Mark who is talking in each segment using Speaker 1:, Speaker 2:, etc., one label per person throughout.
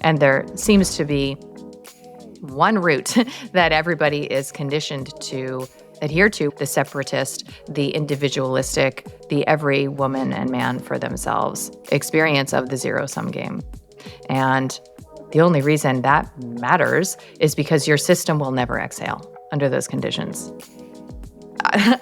Speaker 1: And there seems to be one route that everybody is conditioned to adhere to: the separatist, the individualistic, the every woman and man for themselves experience of the zero-sum game. And the only reason that matters is because your system will never exhale under those conditions.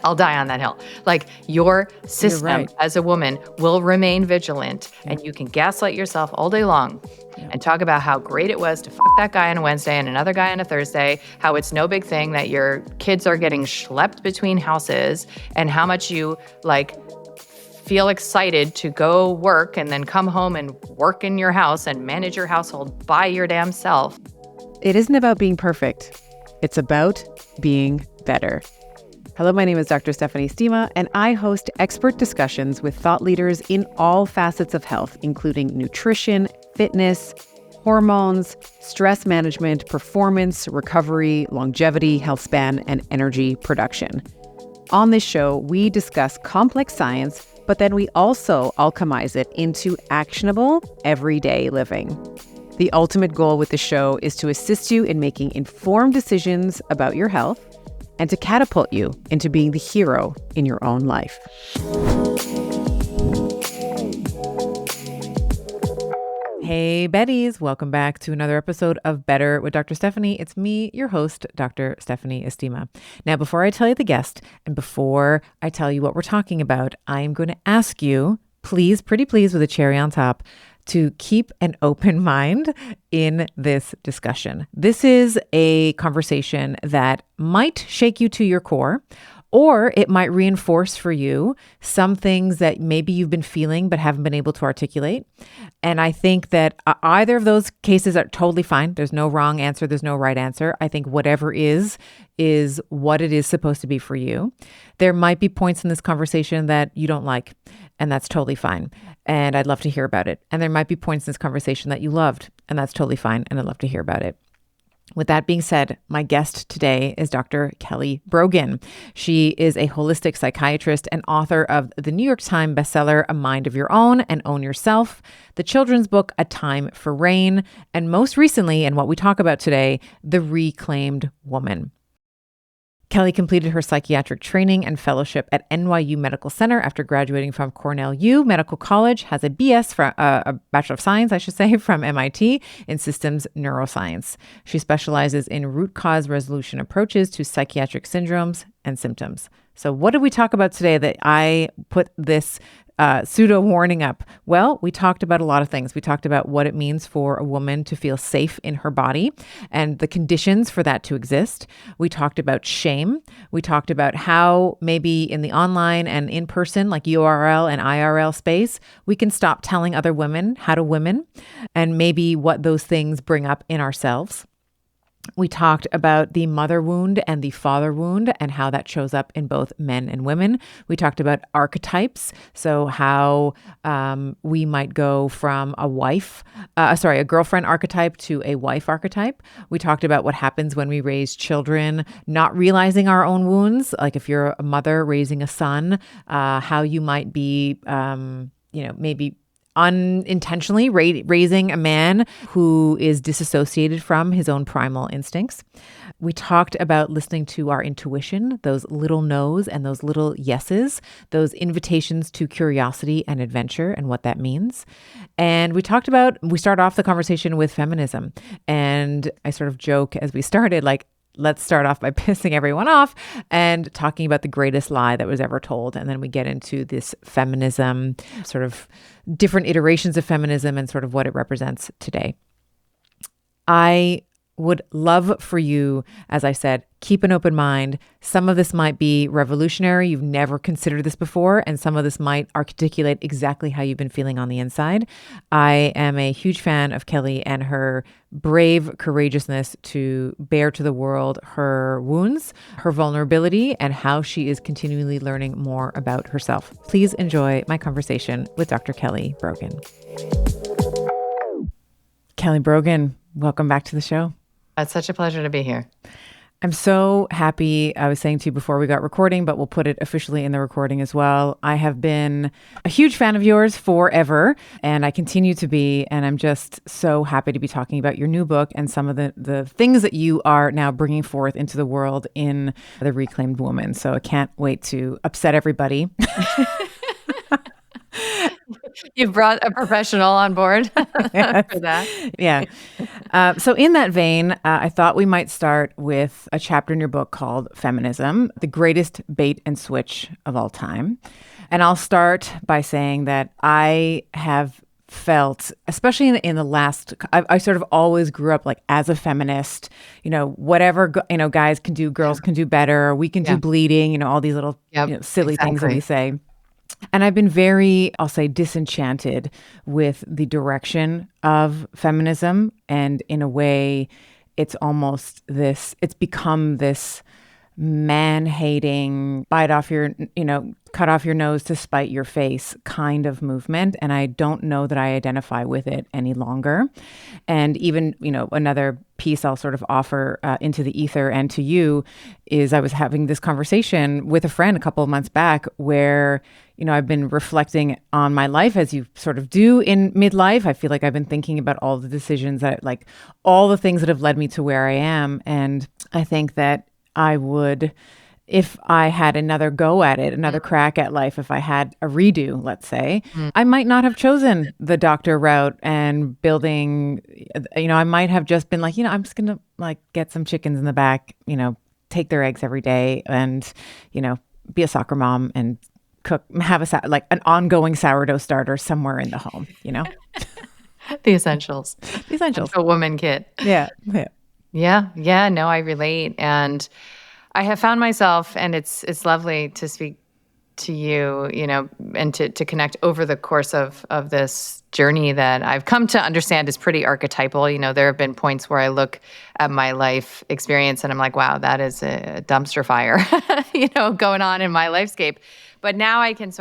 Speaker 1: I'll die on that hill. Like, your system as a woman will remain vigilant, and you can gaslight yourself all day long and talk about how great it was to fuck that guy on a Wednesday and another guy on a Thursday, how it's no big thing that your kids are getting schlepped between houses, and how much you feel excited to go work and then come home and work in your house and manage your household by your damn self.
Speaker 2: It isn't about being perfect. It's about being better. Hello, my name is Dr. Stephanie Estima, and I host expert discussions with thought leaders in all facets of health, including nutrition, fitness, hormones, stress management, performance, recovery, longevity, health span, and energy production. On this show, we discuss complex science, but then we also alchemize it into actionable, everyday living. The ultimate goal with the show is to assist you in making informed decisions about your health and to catapult you into being the hero in your own life. Hey, Betties. Welcome back to another episode of Better with Dr. Stephanie. It's me, your host, Dr. Stephanie Estima. Now, before I tell you the guest and before I tell you what we're talking about, I'm going to ask you, please, pretty please with a cherry on top, to keep an open mind in this discussion. This is a conversation that might shake you to your core, or it might reinforce for you some things that maybe you've been feeling but haven't been able to articulate. And I think that either of those cases are totally fine. There's no wrong answer. There's no right answer. I think whatever is what it is supposed to be for you. There might be points in this conversation that you don't like, and that's totally fine. And I'd love to hear about it. And there might be points in this conversation that you loved, and that's totally fine. And I'd love to hear about it. With that being said, my guest today is Dr. Kelly Brogan. She is a holistic psychiatrist and author of the New York Times bestseller, A Mind of Your Own and Own Yourself, the children's book, A Time for Rain, and most recently, and what we talk about today, The Reclaimed Woman. Kelly completed her psychiatric training and fellowship at NYU Medical Center after graduating from Cornell U Medical College, has a BS, a Bachelor of Science, I should say, from MIT in systems neuroscience. She specializes in root cause resolution approaches to psychiatric syndromes and symptoms. So what did we talk about today that I put this pseudo warning up? Well, we talked about a lot of things. We talked about what it means for a woman to feel safe in her body and the conditions for that to exist. We talked about shame. We talked about how maybe in the online and in person, like URL and IRL space, we can stop telling other women how to women and maybe what those things bring up in ourselves. We talked about the mother wound and the father wound and how that shows up in both men and women. We talked about archetypes, so how we might go from a girlfriend archetype to a wife archetype. We talked about what happens when we raise children, not realizing our own wounds, like if you're a mother raising a son, how you might be, maybe unintentionally raising a man who is disassociated from his own primal instincts. We talked about listening to our intuition, those little no's and those little yeses, those invitations to curiosity and adventure and what that means. And we start off the conversation with feminism. And I sort of joke as we started, like, let's start off by pissing everyone off and talking about the greatest lie that was ever told. And then we get into this feminism, sort of different iterations of feminism and sort of what it represents today. I would love for you, as I said, keep an open mind. Some of this might be revolutionary. You've never considered this before. And some of this might articulate exactly how you've been feeling on the inside. I am a huge fan of Kelly and her brave courageousness to bear to the world her wounds, her vulnerability, and how she is continually learning more about herself. Please enjoy my conversation with Dr. Kelly Brogan. Kelly Brogan, welcome back to the show.
Speaker 1: It's such a pleasure to be here.
Speaker 2: I'm so happy. I was saying to you before we got recording, but we'll put it officially in the recording as well. I have been a huge fan of yours forever, and I continue to be. And I'm just so happy to be talking about your new book and some of the things that you are now bringing forth into the world in The Reclaimed Woman. So I can't wait to upset everybody.
Speaker 1: You've brought a professional on board for that.
Speaker 2: Yeah. So in that vein, I thought we might start with a chapter in your book called Feminism, the greatest bait and switch of all time. And I'll start by saying that I have felt, especially in the last, I sort of always grew up like as a feminist, whatever, guys can do, girls can do better, we can do bleeding, all these little silly things that we say. And I've been very, I'll say, disenchanted with the direction of feminism. And in a way, it's become this man-hating, cut off your nose to spite your face kind of movement. And I don't know that I identify with it any longer. And even, another piece I'll sort of offer into the ether and to you is I was having this conversation with a friend a couple of months back where, I've been reflecting on my life as you sort of do in midlife. I feel like I've been thinking about all the decisions all the things that have led me to where I am. And I think that I would, if I had another go at it, another crack at life, if I had a redo, let's say, I might not have chosen the doctor route and building, I might have just been like, I'm just going to get some chickens in the back, take their eggs every day and, be a soccer mom and cook, have an ongoing sourdough starter somewhere in the home,
Speaker 1: The essentials.
Speaker 2: The essentials.
Speaker 1: A woman kit.
Speaker 2: Yeah.
Speaker 1: Yeah. No, I relate. And I have found myself, and it's lovely to speak to you, and to connect over the course of this journey that I've come to understand is pretty archetypal. There have been points where I look at my life experience and I'm like, wow, that is a dumpster fire, going on in my lifescape. But now I can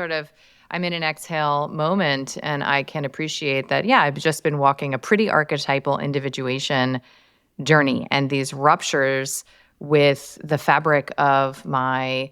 Speaker 1: I'm in an exhale moment and I can appreciate that, I've just been walking a pretty archetypal individuation journey, and these ruptures with the fabric of my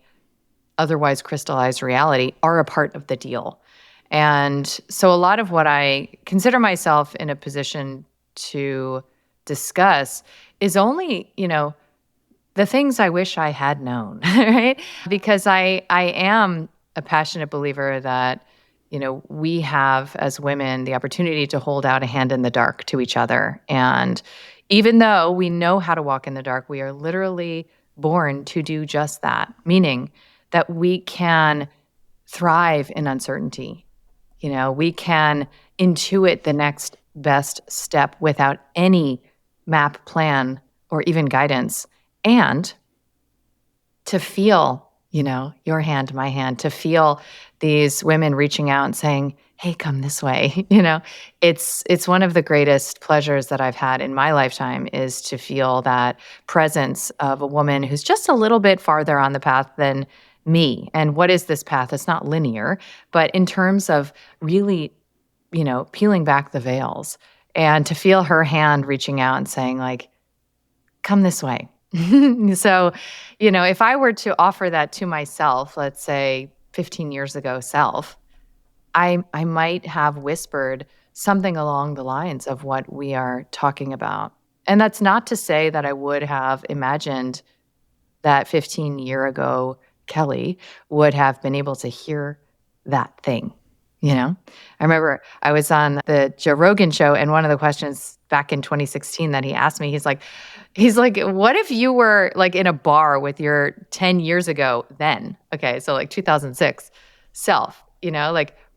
Speaker 1: otherwise crystallized reality are a part of the deal. And so a lot of what I consider myself in a position to discuss is only, the things I wish I had known, right? Because I am a passionate believer that, we have as women the opportunity to hold out a hand in the dark to each other. And even though we know how to walk in the dark, we are literally born to do just that, meaning that we can thrive in uncertainty. We can intuit the next best step without any map, plan, or even guidance. And to feel, your hand, my hand, to feel these women reaching out and saying, hey, come this way. It's one of the greatest pleasures that I've had in my lifetime is to feel that presence of a woman who's just a little bit farther on the path than me. And what is this path? It's not linear, but in terms of really, peeling back the veils and to feel her hand reaching out and saying come this way. So, if I were to offer that to myself, let's say 15 years ago self, I might have whispered something along the lines of what we are talking about. And that's not to say that I would have imagined that 15-year ago Kelly would have been able to hear that thing. I remember I was on the Joe Rogan show, and one of the questions back in 2016 that he asked me, he's like, what if you were in a bar with your 10 years ago then? Okay, so 2006 self,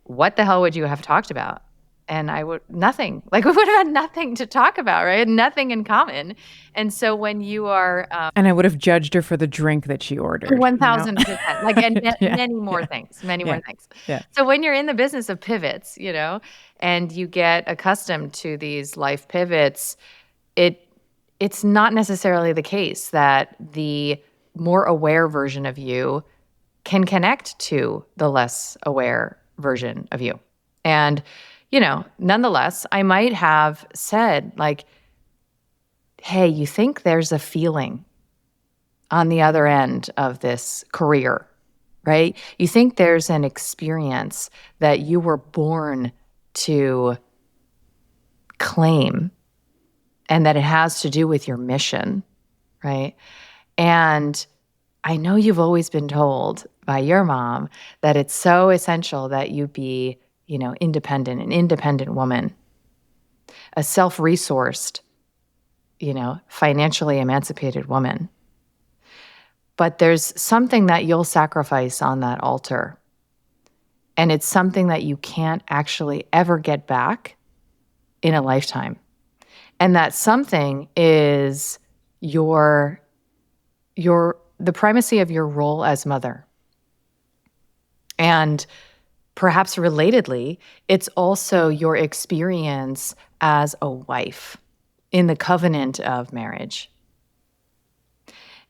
Speaker 1: what the hell would you have talked about? And nothing. We would have had nothing to talk about, right? Nothing in common. And so when you are...
Speaker 2: and I would have judged her for the drink that she ordered.
Speaker 1: 1,000%. And many more things.
Speaker 2: Yeah.
Speaker 1: So when you're in the business of pivots, and you get accustomed to these life pivots, it's not necessarily the case that the more aware version of you can connect to the less aware version of you. And nonetheless, I might have said hey, you think there's a feeling on the other end of this career, right? You think there's an experience that you were born to claim and that it has to do with your mission, right? And I know you've always been told by your mom that it's so essential that you be, independent, an independent woman, a self-resourced, financially emancipated woman. But there's something that you'll sacrifice on that altar. And it's something that you can't actually ever get back in a lifetime. And that something is the primacy of your role as mother. And perhaps relatedly, it's also your experience as a wife in the covenant of marriage.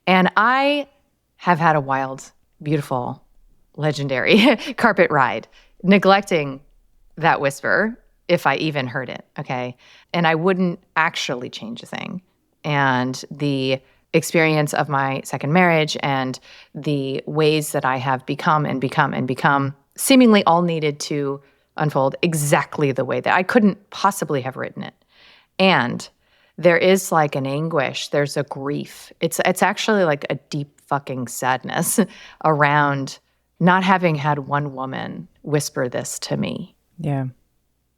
Speaker 1: And I have had a wild, beautiful, legendary carpet ride, neglecting that whisper if I even heard it, okay? And I wouldn't actually change a thing. And the experience of my second marriage and the ways that I have become seemingly all needed to unfold exactly the way that I couldn't possibly have written it. And there is like an anguish, there's a grief. It's actually like a deep fucking sadness around not having had one woman whisper this to me.
Speaker 2: Yeah.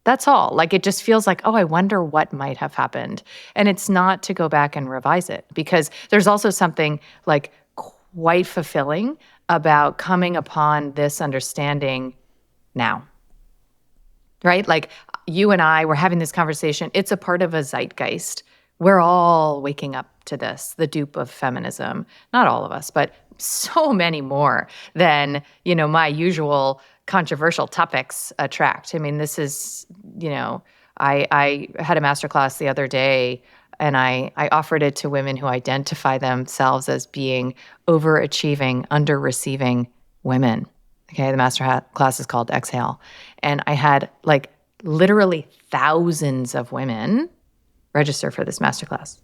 Speaker 1: That's all. Like, it just feels like, oh, I wonder what might have happened. And it's not to go back and revise it, because there's also something like quite fulfilling about coming upon this understanding now. Right? Like, you and I were having this conversation. It's a part of a zeitgeist. We're all waking up to this, the dupe of feminism. Not all of us, but so many more than, my usual controversial topics attract. I mean, this is, I had a masterclass the other day, and I offered it to women who identify themselves as being overachieving, under-receiving women. Okay, the master class is called Exhale. And I had like literally thousands of women register for this masterclass.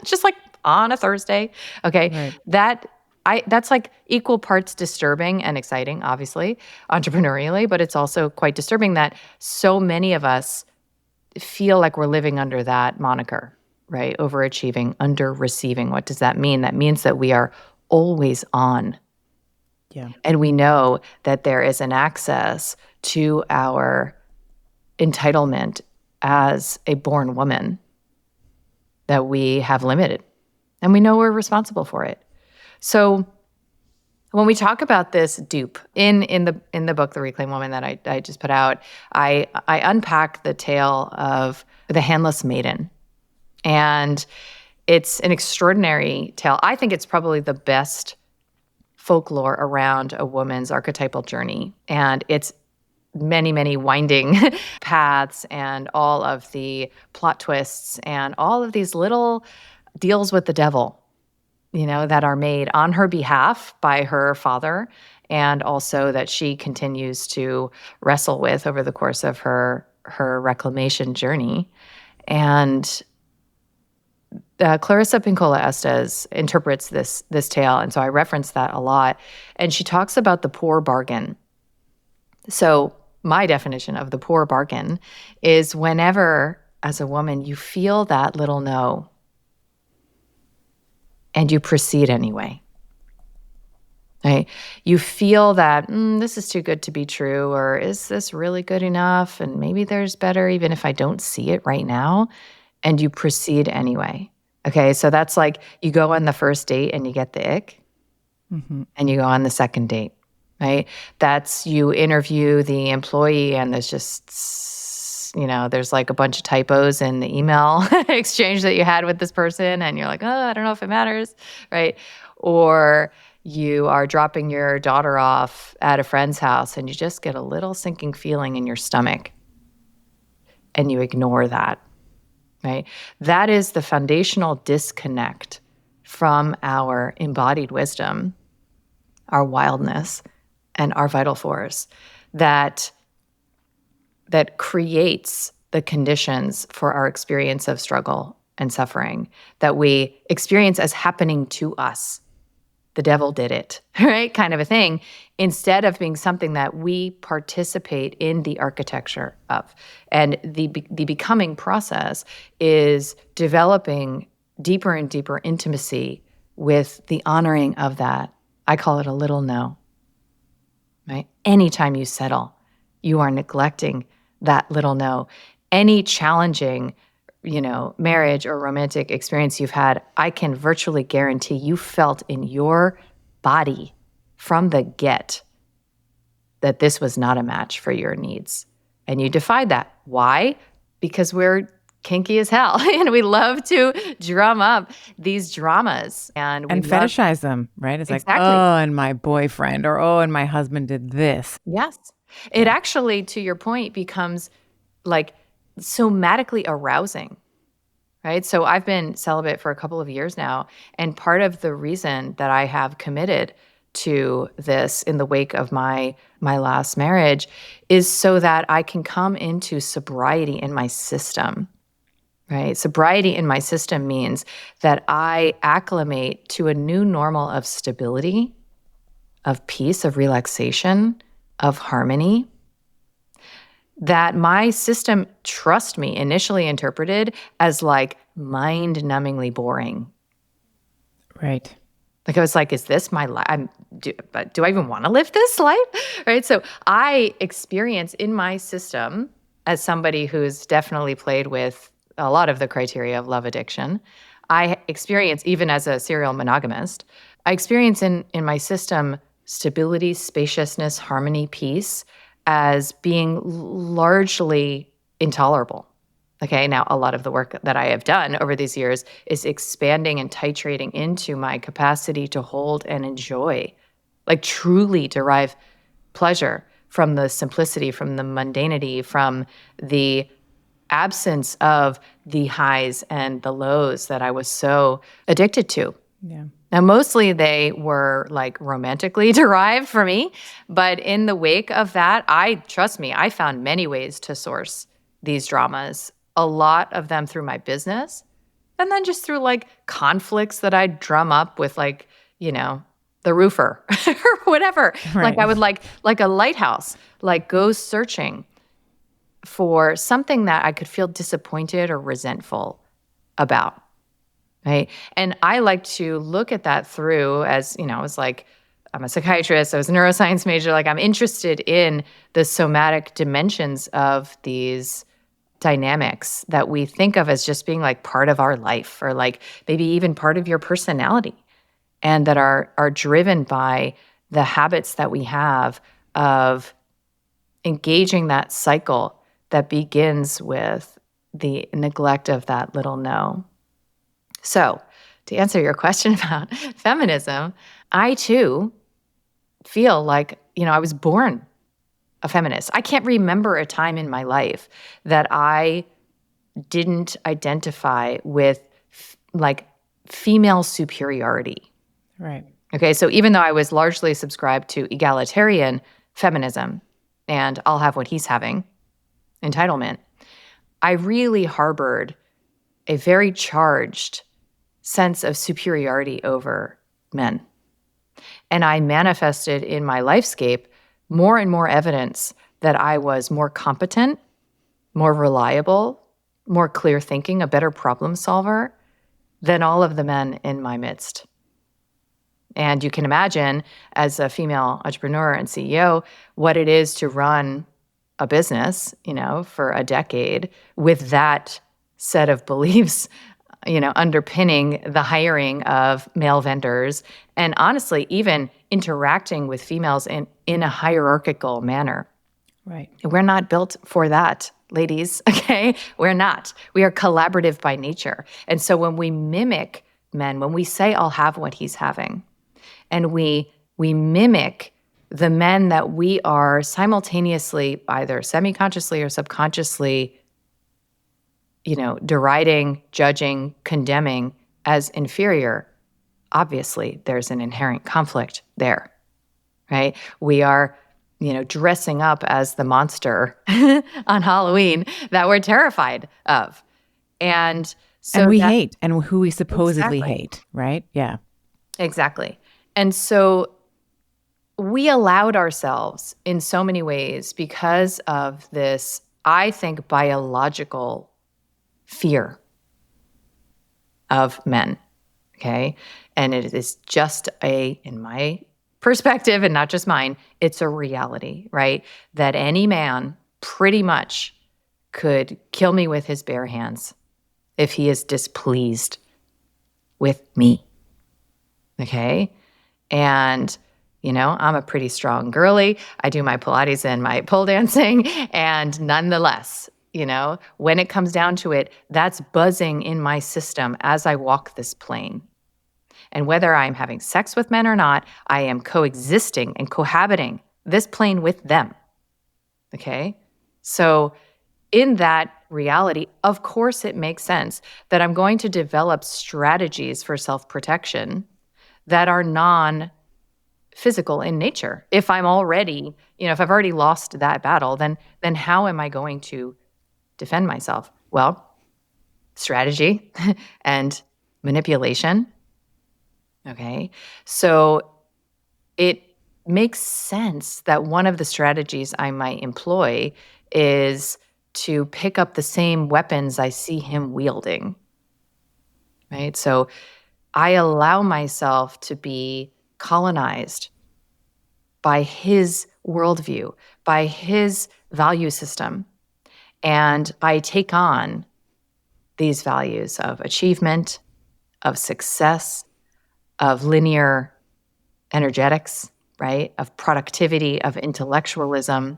Speaker 1: Just like on a Thursday. Okay.
Speaker 2: Right.
Speaker 1: That's like equal parts disturbing and exciting, obviously, entrepreneurially, but it's also quite disturbing that so many of us feel like we're living under that moniker, right? Overachieving, under receiving. What does that mean? That means that we are always on.
Speaker 2: Yeah.
Speaker 1: And we know that there is an access to our entitlement as a born woman that we have limited. And we know we're responsible for it. So when we talk about this dupe in the book, The Reclaimed Woman, that I just put out, I unpack the tale of the handless maiden. And it's an extraordinary tale. I think it's probably the best folklore around a woman's archetypal journey. And it's many, many winding paths and all of the plot twists and all of these little deals with the devil, that are made on her behalf by her father, and also that she continues to wrestle with over the course of her reclamation journey. And Clarissa Pinkola Estes interprets this tale, and so I reference that a lot. And she talks about the poor bargain. So my definition of the poor bargain is whenever, as a woman, you feel that little no, and you proceed anyway. Right? You feel that this is too good to be true, or is this really good enough? And maybe there's better, even if I don't see it right now. And you proceed anyway. Okay, so that's like you go on the first date and you get the ick, and you go on the second date, right? That's you interview the employee and there's just, there's like a bunch of typos in the email exchange that you had with this person, and you're like, oh, I don't know if it matters, right? Or you are dropping your daughter off at a friend's house and you just get a little sinking feeling in your stomach, and you ignore that. Right? That is the foundational disconnect from our embodied wisdom, our wildness, and our vital force that creates the conditions for our experience of struggle and suffering that we experience as happening to us. The devil did it, right? Kind of a thing, instead of being something that we participate in the architecture of. And the becoming process is developing deeper and deeper intimacy with the honoring of that. I call it a little no, right? Anytime you settle, you are neglecting that little no. Any challenging, marriage or romantic experience you've had, I can virtually guarantee you felt in your body from the get that this was not a match for your needs. And you defied that. Why? Because we're kinky as hell and we love to drum up these dramas and
Speaker 2: fetishize them, right? It's
Speaker 1: exactly.
Speaker 2: Like, oh, and my boyfriend, or oh, and my husband did this.
Speaker 1: Yes. It actually, to your point, becomes like somatically arousing, right? So I've been celibate for a couple of years now. And part of the reason that I have committed to this in the wake of my last marriage is so that I can come into sobriety in my system, right? Sobriety in my system means that I acclimate to a new normal of stability, of peace, of relaxation, of harmony, that my system, trust me, initially interpreted as like mind-numbingly boring.
Speaker 2: Right.
Speaker 1: Like I was like, is this my life? Do I even want to live this life? Right? So I experience in my system, as somebody who's definitely played with a lot of the criteria of love addiction, I experience, even as a serial monogamist, I experience in my system stability, spaciousness, harmony, peace as being largely intolerable. Okay, now a lot of the work that I have done over these years is expanding and titrating into my capacity to hold and enjoy, like truly derive pleasure from the simplicity, from the mundanity, from the absence of the highs and the lows that I was so addicted to.
Speaker 2: Yeah.
Speaker 1: Now, mostly they were like romantically derived for me, but in the wake of that, trust me, I found many ways to source these dramas, a lot of them through my business, and then just through like conflicts that I'd drum up with like, the roofer or whatever.
Speaker 2: Right.
Speaker 1: Like I would like a lighthouse, like go searching for something that I could feel disappointed or resentful about. Right. And I like to look at that through as, I was like, I'm a psychiatrist, I was a neuroscience major, like I'm interested in the somatic dimensions of these dynamics that we think of as just being like part of our life or like maybe even part of your personality, and that are driven by the habits that we have of engaging that cycle that begins with the neglect of that little no. So, to answer your question about feminism, I too feel like, I was born a feminist. I can't remember a time in my life that I didn't identify with like female superiority.
Speaker 2: Right.
Speaker 1: Okay, so even though I was largely subscribed to egalitarian feminism and I'll have what he's having, entitlement, I really harbored a very charged sense of superiority over men. And I manifested in my lifescape more and more evidence that I was more competent, more reliable, more clear thinking, a better problem solver than all of the men in my midst. And you can imagine, as a female entrepreneur and CEO, what it is to run a business, for a decade with that set of beliefs, underpinning the hiring of male vendors, and honestly, even interacting with females in a hierarchical manner.
Speaker 2: Right.
Speaker 1: We're not built for that, ladies, okay? We're not. We are collaborative by nature. And so when we mimic men, when we say, I'll have what he's having, and we mimic the men that we are simultaneously, either semi-consciously or subconsciously, deriding, judging, condemning as inferior, obviously there's an inherent conflict there, right? We are, dressing up as the monster on Halloween that we're terrified of. And
Speaker 2: And
Speaker 1: So
Speaker 2: we
Speaker 1: that
Speaker 2: hate, and who we supposedly
Speaker 1: exactly.
Speaker 2: hate, right? Yeah.
Speaker 1: Exactly. And so we allowed ourselves in so many ways because of this, I think, biological fear of men. Okay. And it is just in my perspective, and not just mine, it's a reality, right? That any man pretty much could kill me with his bare hands if he is displeased with me. Okay. And, I'm a pretty strong girly. I do my Pilates and my pole dancing. And nonetheless, when it comes down to it, that's buzzing in my system as I walk this plane. And whether I'm having sex with men or not, I am coexisting and cohabiting this plane with them. Okay. So, in that reality, of course, it makes sense that I'm going to develop strategies for self protection that are non physical in nature. If I'm already, if I've already lost that battle, then how am I going to defend myself? Well, strategy and manipulation. Okay. So it makes sense that one of the strategies I might employ is to pick up the same weapons I see him wielding. Right. So I allow myself to be colonized by his worldview, by his value system. And I take on these values of achievement, of success, of linear energetics, right? Of productivity, of intellectualism,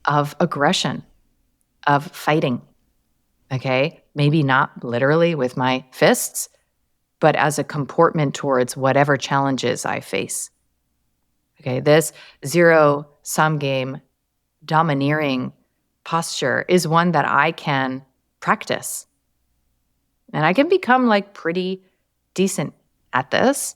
Speaker 1: of aggression, of fighting. Okay. Maybe not literally with my fists, but as a comportment towards whatever challenges I face. Okay. This zero sum game domineering posture is one that I can practice. And I can become like pretty decent at this.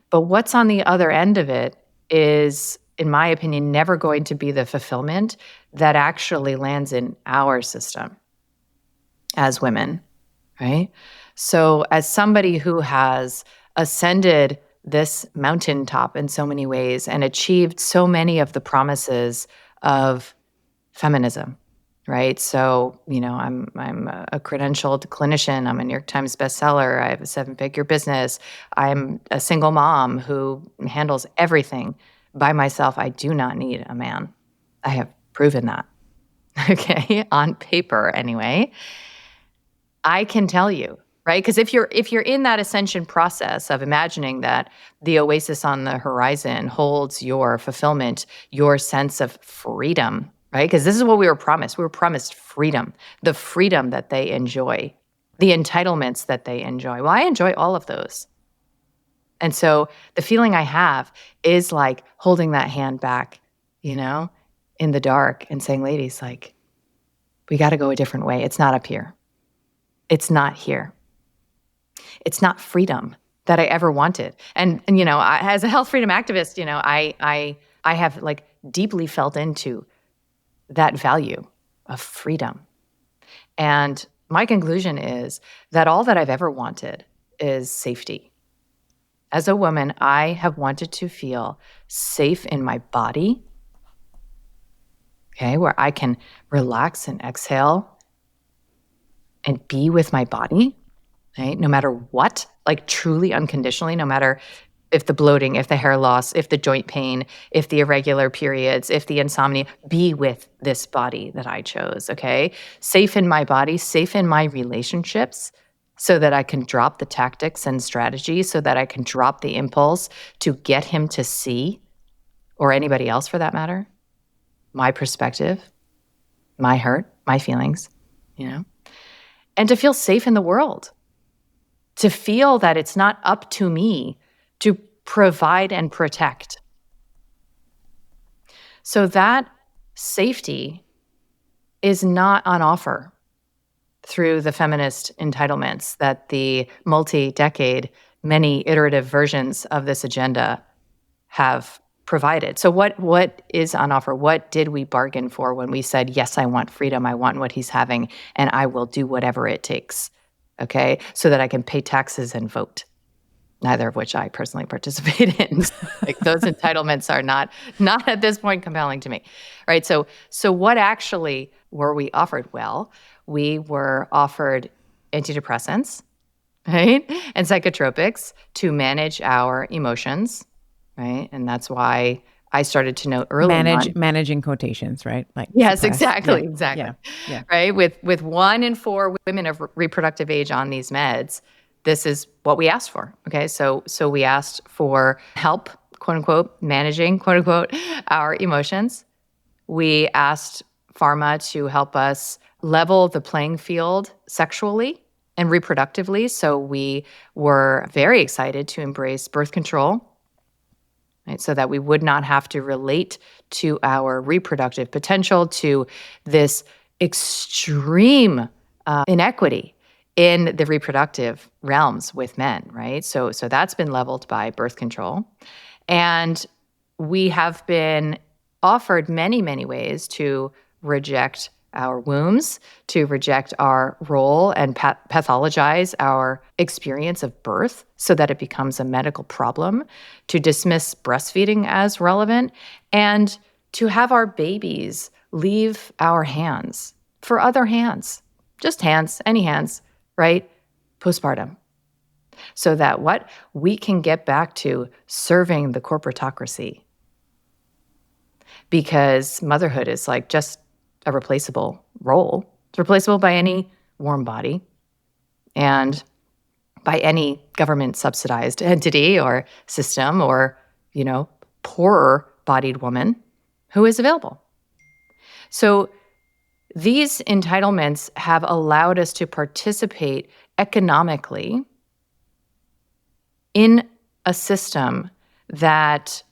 Speaker 1: But what's on the other end of it is, in my opinion, never going to be the fulfillment that actually lands in our system as women, right? So, as somebody who has ascended this mountaintop in so many ways and achieved so many of the promises of feminism, right? So, I'm a credentialed clinician. I'm a New York Times bestseller. I have a 7-figure business. I'm a single mom who handles everything by myself. I do not need a man. I have proven that. Okay, on paper anyway. I can tell you, right? Because if you're in that ascension process of imagining that the oasis on the horizon holds your fulfillment, your sense of freedom, right? Because this is what we were promised. We were promised freedom, the freedom that they enjoy, the entitlements that they enjoy. Well, I enjoy all of those. And so the feeling I have is like holding that hand back, in the dark and saying, ladies, like, we got to go a different way. It's not up here. It's not here. It's not freedom that I ever wanted. And as a health freedom activist, I have like deeply felt into that value of freedom. And my conclusion is that all that I've ever wanted is safety. As a woman, I have wanted to feel safe in my body, okay, where I can relax and exhale and be with my body, right? No matter what, like truly unconditionally, no matter if the bloating, if the hair loss, if the joint pain, if the irregular periods, if the insomnia, be with this body that I chose, okay? Safe in my body, safe in my relationships, so that I can drop the tactics and strategies, so that I can drop the impulse to get him to see, or anybody else for that matter, my perspective, my hurt, my feelings, and to feel safe in the world, to feel that it's not up to me to provide and protect. So that safety is not on offer through the feminist entitlements that the multi-decade, many iterative versions of this agenda have provided. So what is on offer? What did we bargain for when we said, yes, I want freedom, I want what he's having, and I will do whatever it takes, okay, so that I can pay taxes and vote, neither of which I personally participate in. Like, those entitlements are not at this point compelling to me, right? So what actually were we offered? Well, we were offered antidepressants, right, and psychotropics to manage our emotions, right? And that's why I started to note early on.
Speaker 2: Managing quotations, right? Like
Speaker 1: Yes,
Speaker 2: suppress.
Speaker 1: exactly,
Speaker 2: Yeah.
Speaker 1: exactly.
Speaker 2: Yeah.
Speaker 1: Right? With 1 in 4 women of reproductive age on these meds, this is what we asked for. Okay, so we asked for help, quote unquote, managing, quote unquote, our emotions. We asked pharma to help us level the playing field sexually and reproductively. So we were very excited to embrace birth control, right, so that we would not have to relate to our reproductive potential to this extreme inequity in the reproductive realms with men, right? So that's been leveled by birth control. And we have been offered many, many ways to reject our wombs, to reject our role and pathologize our experience of birth so that it becomes a medical problem, to dismiss breastfeeding as relevant, and to have our babies leave our hands for other hands, just hands, any hands, right? Postpartum. So that what? We can get back to serving the corporatocracy, because motherhood is like just a replaceable role. It's replaceable by any warm body and by any government subsidized entity or system or, poorer bodied woman who is available. So these entitlements have allowed us to participate economically in a system that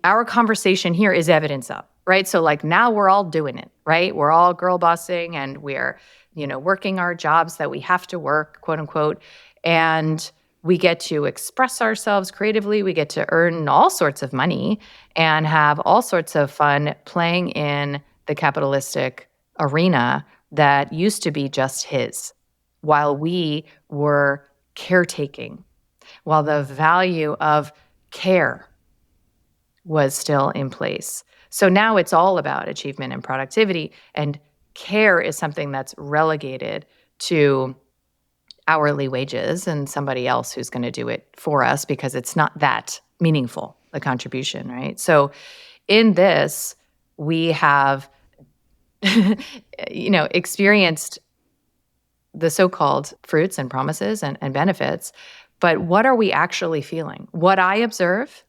Speaker 1: our conversation here is evidence of, right? So like now we're all doing it, right? We're all girl bossing and we're, working our jobs that we have to work, quote unquote. And we get to express ourselves creatively. We get to earn all sorts of money and have all sorts of fun playing in the capitalistic arena that used to be just his, while we were caretaking, while the value of care was still in place. So now it's all about achievement and productivity, and care is something that's relegated to hourly wages and somebody else who's going to do it for us because it's not that meaningful, the contribution, right? So in this, we have experienced the so-called fruits and promises and benefits, but what are we actually feeling? What I observe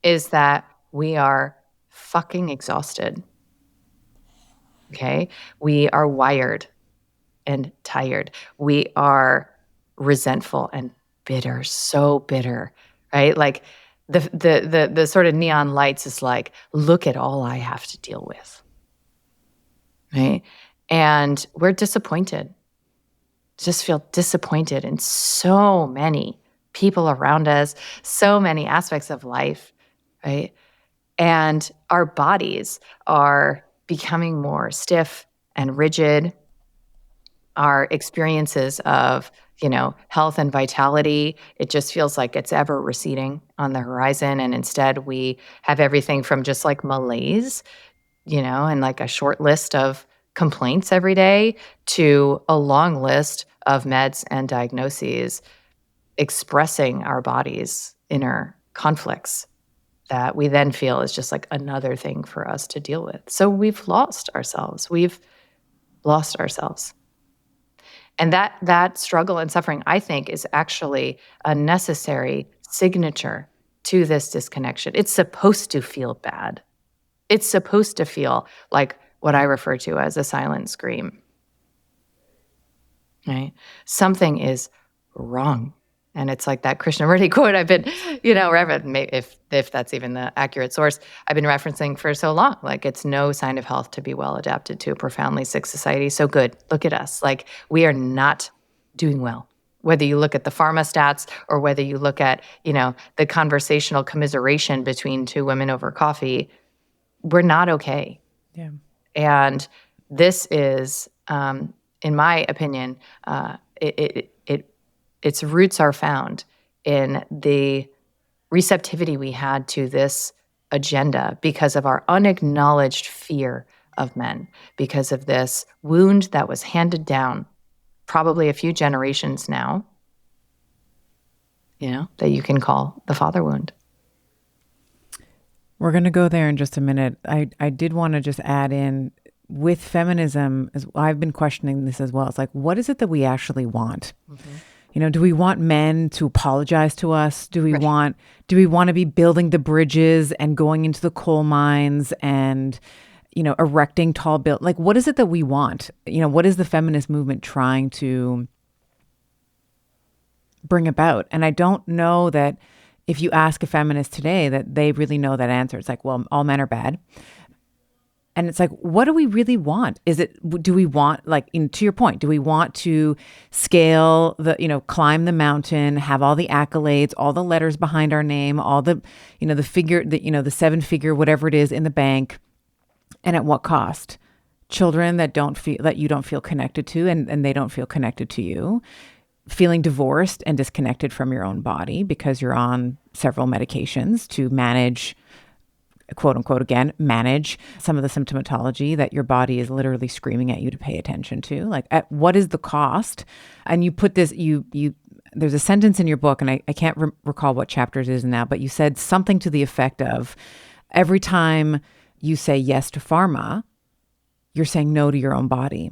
Speaker 1: is that we are fucking exhausted, okay? We are wired and tired. We are resentful and bitter, so bitter, right? Like the sort of neon lights is like, look at all I have to deal with, right? And we're disappointed. Just feel disappointed in so many people around us, so many aspects of life, right? And our bodies are becoming more stiff and rigid. Our experiences of, health and vitality, it just feels like it's ever receding on the horizon. And instead we have everything from just like malaise, and like a short list of complaints every day to a long list of meds and diagnoses expressing our body's inner conflicts that we then feel is just like another thing for us to deal with. So we've lost ourselves. And that struggle and suffering, I think, is actually a necessary signature to this disconnection. It's supposed to feel bad. It's supposed to feel like what I refer to as a silent scream, right? Something is wrong. And it's like that Krishnamurti quote I've been, if that's even the accurate source, I've been referencing for so long. Like, it's no sign of health to be well adapted to a profoundly sick society. So good. Look at us. Like, we are not doing well. Whether you look at the pharma stats or whether you look at, the conversational commiseration between two women over coffee, we're not okay.
Speaker 2: Yeah.
Speaker 1: And this is, in my opinion, its roots are found in the receptivity we had to this agenda because of our unacknowledged fear of men, because of this wound that was handed down probably a few generations now, that you can call the father wound.
Speaker 2: We're going to go there in just a minute. I did want to just add in with feminism, as I've been questioning this as well. It's like, what is it that we actually want? Mm-hmm. Do we want men to apologize to us? Do we want to be building the bridges and going into the coal mines and, erecting tall buildings? Like, what is it that we want? What is the feminist movement trying to bring about? And I don't know that if you ask a feminist today that they really know that answer. It's like, well, all men are bad. And it's like, what do we really want? Do we want, like, to your point, do we want to scale climb the mountain, have all the accolades, all the letters behind our name, all the, the figure, the 7-figure, whatever it is in the bank, and at what cost? Children that you don't feel connected to and they don't feel connected to you, feeling divorced and disconnected from your own body because you're on several medications to manage, quote unquote, again, manage some of the symptomatology that your body is literally screaming at you to pay attention to. Like, at what is the cost? And you put this, there's a sentence in your book, and I can't recall what chapter it is now, but you said something to the effect of, every time you say yes to pharma, you're saying no to your own body.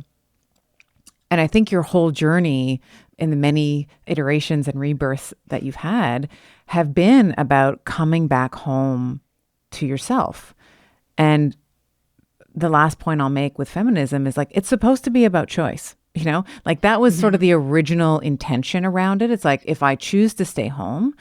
Speaker 2: And I think your whole journey in the many iterations and rebirths that you've had have been about coming back home to yourself. And the last point I'll make with feminism is, like, it's supposed to be about choice, like that was sort of the original intention around it. It's like, if I choose to stay home,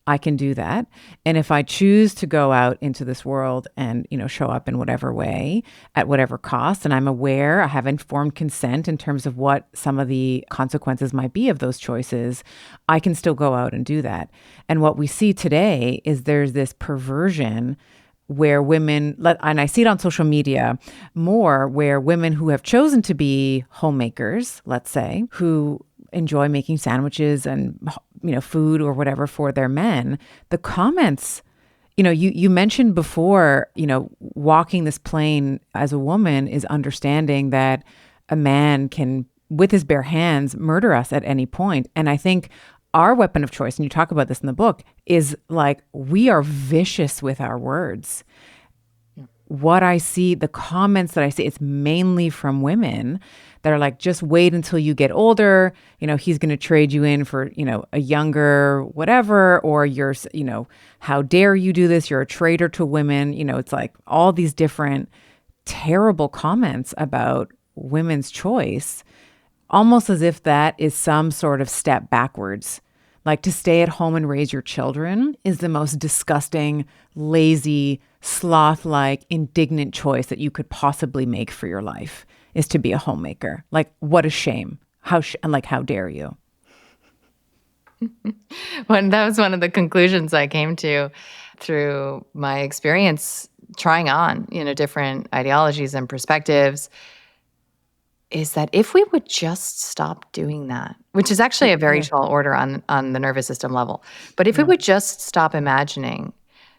Speaker 2: I can do that. And if I choose to go out into this world and, show up in whatever way, at whatever cost, and I'm aware, I have informed consent in terms of what some of the consequences might be of those choices, I can still go out and do that. And what we see today is there's this perversion where women, and I see it on social media more, where women who have chosen to be homemakers, let's say, who enjoy making sandwiches and, food or whatever for their men, the comments, you mentioned before, walking this plane as a woman is understanding that a man can, with his bare hands, murder us at any point. And I think our weapon of choice, and you talk about this in the book, is like, we are vicious with our words. What I see, the comments that I see, it's mainly from women that are like, just wait until you get older. He's going to trade you in for, a younger whatever, or you're, how dare you do this? You're a traitor to women. It's like all these different terrible comments about women's choice, almost as if that is some sort of step backwards. Like, to stay at home and raise your children is the most disgusting, lazy, sloth-like, indignant choice that you could possibly make for your life, is to be a homemaker. Like, what a shame. How dare you?
Speaker 1: That was one of the conclusions I came to through my experience trying on, different ideologies and perspectives, is that if we would just stop doing that, which is actually a very tall order on the nervous system level, but if we would just stop imagining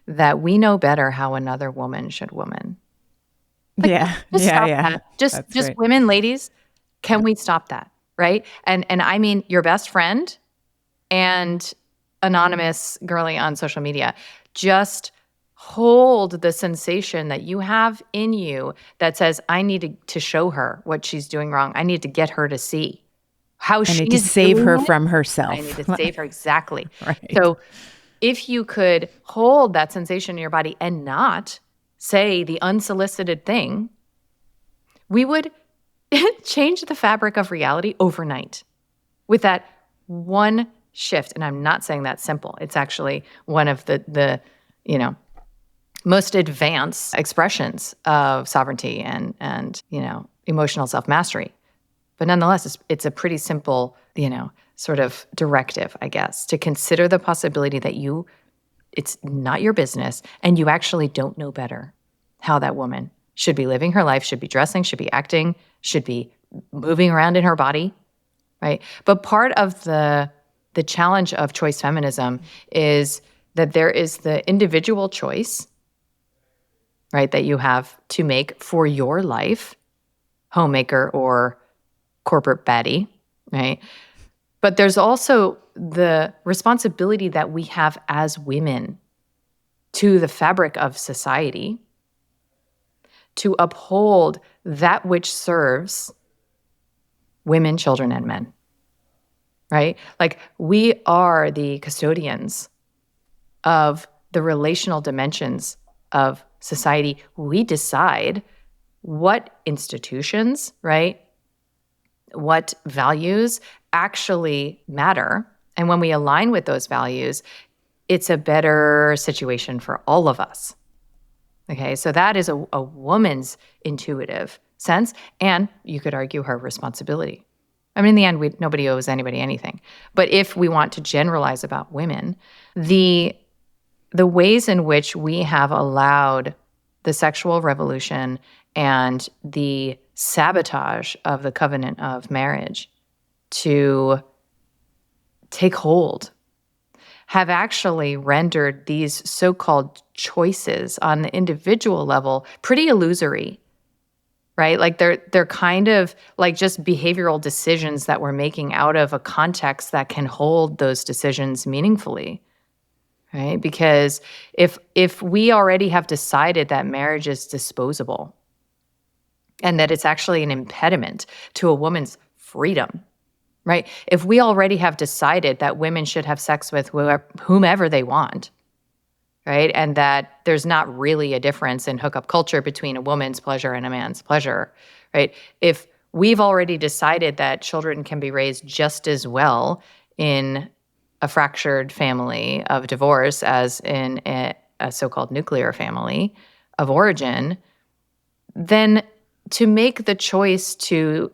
Speaker 1: that we know better how another woman should woman. Just women, ladies, can we stop that, right? And I mean your best friend and anonymous girly on social media, just hold the sensation that you have in you that says, I need to show her what she's doing wrong. I need to get her to see how she's doing it.
Speaker 2: I need to save her from herself.
Speaker 1: I need to save her, exactly.
Speaker 2: Right.
Speaker 1: So if you could hold that sensation in your body and not say the unsolicited thing, we would change the fabric of reality overnight with that one shift. And I'm not saying that's simple. It's actually one of the most advanced expressions of sovereignty and emotional self-mastery. But nonetheless, it's a pretty simple, sort of directive, I guess, to consider the possibility that it's not your business and you actually don't know better how that woman should be living her life, should be dressing, should be acting, should be moving around in her body, right? But part of the challenge of choice feminism is that there is the individual choice, right, that you have to make for your life, homemaker or corporate baddie, right? But there's also the responsibility that we have as women to the fabric of society to uphold that which serves women, children, and men, right? Like, we are the custodians of the relational dimensions of society. We decide what institutions, right, what values actually matter. And when we align with those values, it's a better situation for all of us. Okay, so that is a woman's intuitive sense, and you could argue her responsibility. I mean, in the end, nobody owes anybody anything. But if we want to generalize about women, the ways in which we have allowed the sexual revolution and the sabotage of the covenant of marriage to take hold have actually rendered these so-called choices on the individual level pretty illusory, right? Like, they're kind of like just behavioral decisions that we're making out of a context that can hold those decisions meaningfully, right? Because if we already have decided that marriage is disposable and that it's actually an impediment to a woman's freedom, right? If we already have decided that women should have sex with whomever they want, right? And that there's not really a difference in hookup culture between a woman's pleasure and a man's pleasure, right? If we've already decided that children can be raised just as well in a fractured family of divorce as in a so-called nuclear family of origin, then to make the choice to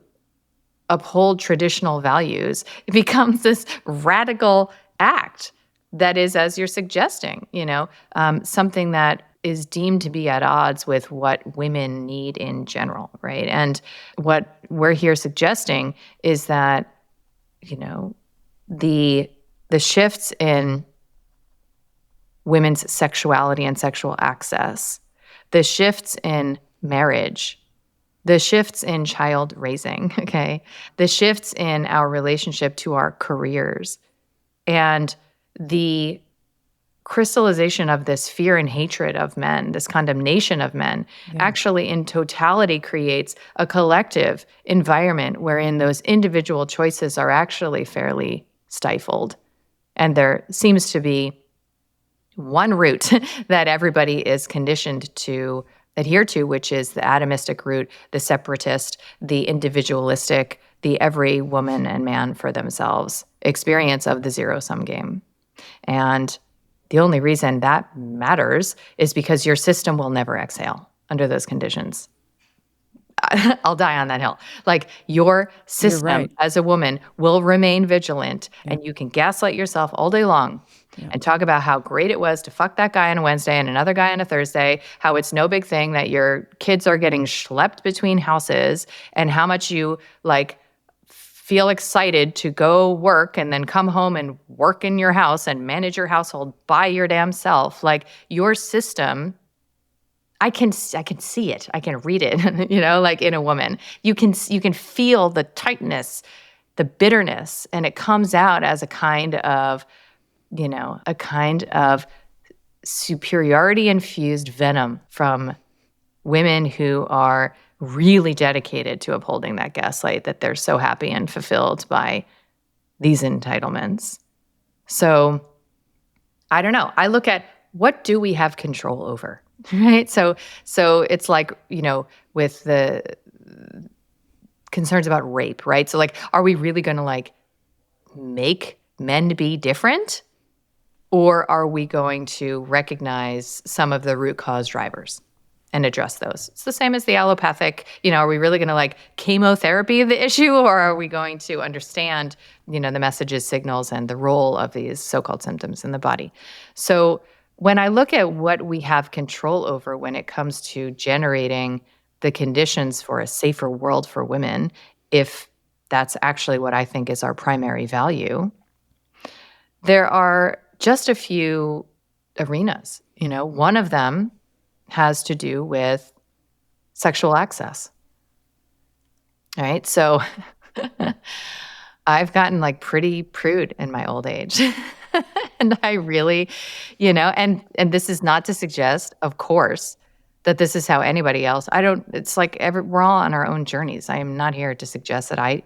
Speaker 1: uphold traditional values, it becomes this radical act that is, as you're suggesting, something that is deemed to be at odds with what women need in general, right? And what we're here suggesting is that, the shifts in women's sexuality and sexual access, the shifts in marriage, the shifts in child raising, okay, the shifts in our relationship to our careers, and the crystallization of this fear and hatred of men, this condemnation of men, actually in totality creates a collective environment wherein those individual choices are actually fairly stifled. And there seems to be one route that everybody is conditioned to adhere to, which is the atomistic route, the separatist, the individualistic, the every woman and man for themselves experience of the zero-sum game. And the only reason that matters is because your system will never exhale under those conditions. I'll die on that hill. Like, your system as a woman will remain vigilant, and you can gaslight yourself all day long and talk about how great it was to fuck that guy on a Wednesday and another guy on a Thursday, how it's no big thing that your kids are getting schlepped between houses, and how much you feel excited to go work and then come home and work in your house and manage your household by your damn self. Like, your system, I can see it. I can read it, like in a woman. You can feel the tightness, the bitterness, and it comes out as a kind of superiority-infused venom from women who are really dedicated to upholding that gaslight that they're so happy and fulfilled by these entitlements. So, I don't know. I look at, what do we have control over, right? So it's like, with the concerns about rape, right? So, like, are we really going to make men be different? Or are we going to recognize some of the root cause drivers? and address those. It's the same as the allopathic, are we really going to like chemotherapy the issue, or are we going to understand, the messages, signals, and the role of these so-called symptoms in the body? So when I look at what we have control over when it comes to generating the conditions for a safer world for women, if that's actually what I think is our primary value, there are just a few arenas. One of them has to do with sexual access. All right. So I've gotten like pretty prude in my old age. And I really, and this is not to suggest, of course, that this is how anybody else, it's like we're all on our own journeys. I am not here to suggest that I,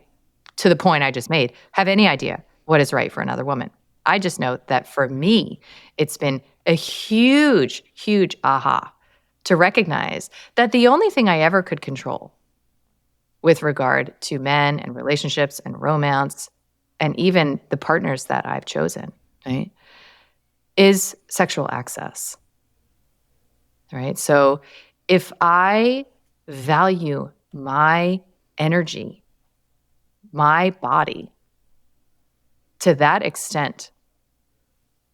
Speaker 1: to the point I just made, have any idea what is right for another woman. I just know that for me, it's been a huge, huge aha to recognize that the only thing I ever could control with regard to men and relationships and romance and even the partners that I've chosen, right, is sexual access. Right? So if I value my energy, my body to that extent,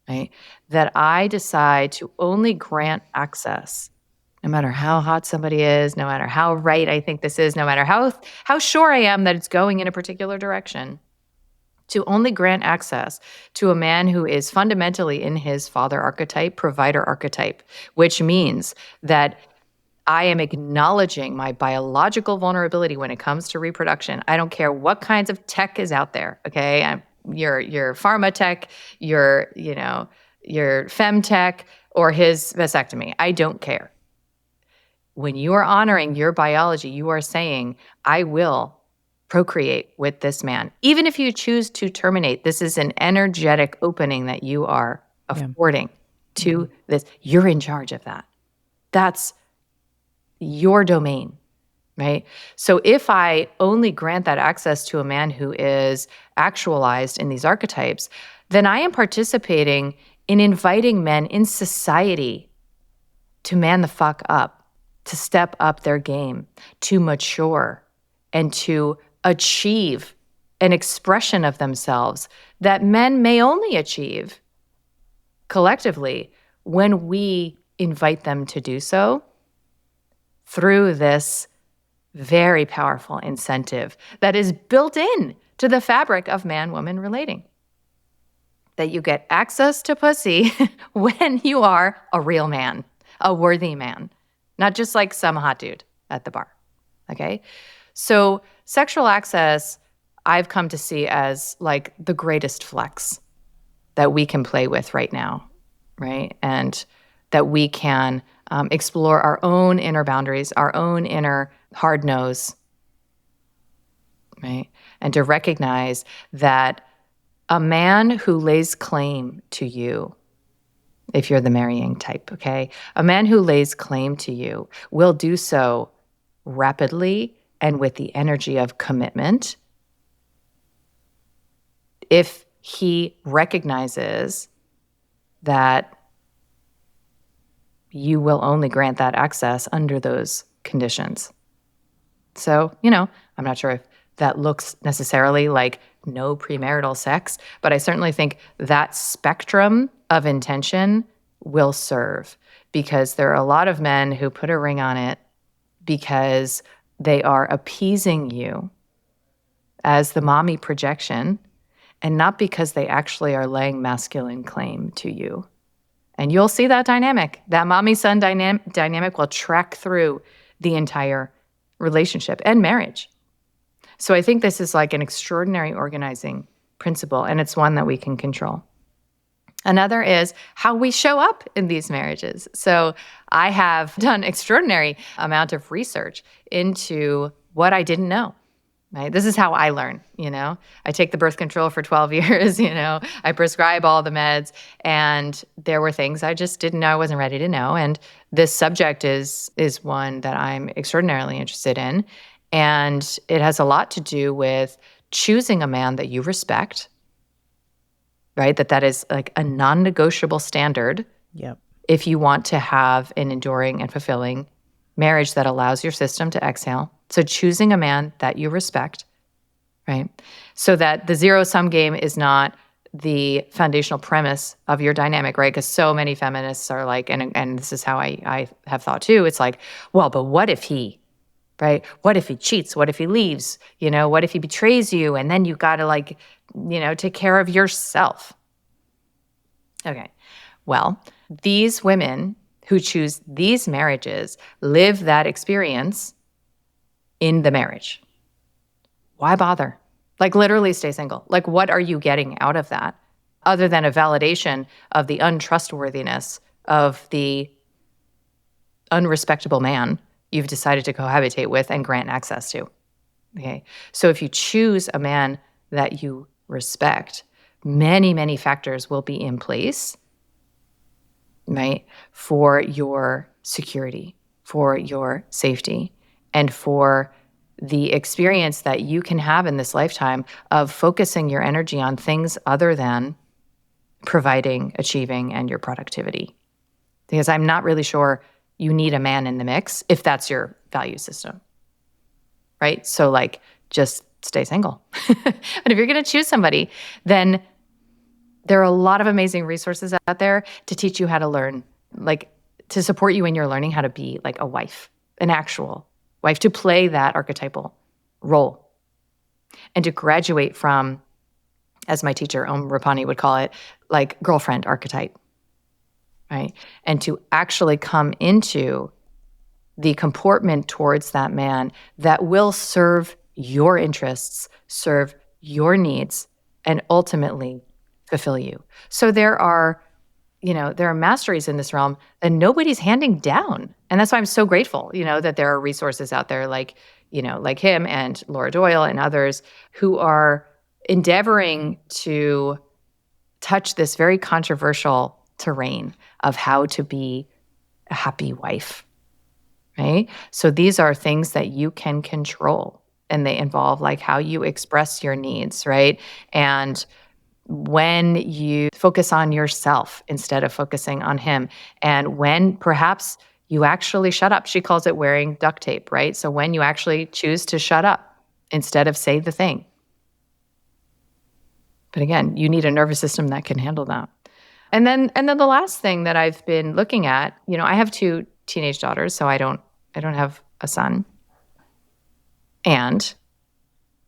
Speaker 1: right, that I decide to only grant access, no matter how hot somebody is, no matter how right I think this is, no matter how sure I am that it's going in a particular direction, to only grant access to a man who is fundamentally in his father archetype, provider archetype, which means that I am acknowledging my biological vulnerability when it comes to reproduction. I don't care what kinds of tech is out there, okay? Your pharma tech, your fem tech, or his vasectomy. I don't care. When you are honoring your biology, you are saying, I will procreate with this man. Even if you choose to terminate, this is an energetic opening that you are affording to this. You're in charge of that. That's your domain, right? So if I only grant that access to a man who is actualized in these archetypes, then I am participating in inviting men in society to man the fuck up, to step up their game, to mature, and to achieve an expression of themselves that men may only achieve collectively when we invite them to do so through this very powerful incentive that is built in to the fabric of man-woman relating. That you get access to pussy when you are a real man, a worthy man, not just like some hot dude at the bar, okay? So sexual access, I've come to see as like the greatest flex that we can play with right now, right? And that we can explore our own inner boundaries, our own inner hard nose, right? And to recognize that a man who lays claim to you, if you're the marrying type, okay? A man who lays claim to you will do so rapidly and with the energy of commitment if he recognizes that you will only grant that access under those conditions. So, I'm not sure if that looks necessarily like no premarital sex, but I certainly think that spectrum of intention will serve, because there are a lot of men who put a ring on it because they are appeasing you as the mommy projection, and not because they actually are laying masculine claim to you. And you'll see that dynamic. That mommy-son dynamic will track through the entire relationship and marriage. So I think this is like an extraordinary organizing principle, and it's one that we can control. Another is how we show up in these marriages. So I have done extraordinary amount of research into what I didn't know. Right? This is how I learn, I take the birth control for 12 years, I prescribe all the meds, and there were things I just didn't know, I wasn't ready to know. And this subject is one that I'm extraordinarily interested in. And it has a lot to do with choosing a man that you respect, right? That is like a non-negotiable standard.
Speaker 2: Yep.
Speaker 1: If you want to have an enduring and fulfilling marriage that allows your system to exhale. So choosing a man that you respect, right? So that the zero-sum game is not the foundational premise of your dynamic, right? Because so many feminists are like, and this is how I have thought too, it's like, well, but what if he, right? What if he cheats? What if he leaves? What if he betrays you? And then you got to take care of yourself. Okay. Well, these women who choose these marriages live that experience in the marriage. Why bother? Like literally stay single. Like what are you getting out of that other than a validation of the untrustworthiness of the unrespectable man you've decided to cohabitate with and grant access to? Okay. So if you choose a man that you respect, many, many factors will be in place, right, for your security, for your safety, and for the experience that you can have in this lifetime of focusing your energy on things other than providing, achieving, and your productivity. Because I'm not really sure you need a man in the mix if that's your value system, right? So like, just stay single. And if you're going to choose somebody, then there are a lot of amazing resources out there to teach you how to learn, like to support you in your learning how to be like a wife, an actual wife, to play that archetypal role and to graduate from, as my teacher, Rapani would call it, like girlfriend archetype, right? And to actually come into the comportment towards that man that will serve your interests, serve your needs, and ultimately fulfill you. So there are masteries in this realm that nobody's handing down. And that's why I'm so grateful, that there are resources out there like him and Laura Doyle and others who are endeavoring to touch this very controversial terrain of how to be a happy wife, right? So these are things that you can control, and they involve like how you express your needs, right? And when you focus on yourself instead of focusing on him, and when perhaps you actually shut up. She calls it wearing duct tape, right? So when you actually choose to shut up instead of say the thing. But again, you need a nervous system that can handle that. And then the last thing that I've been looking at, I have 2 teenage daughters, so I don't have a son. And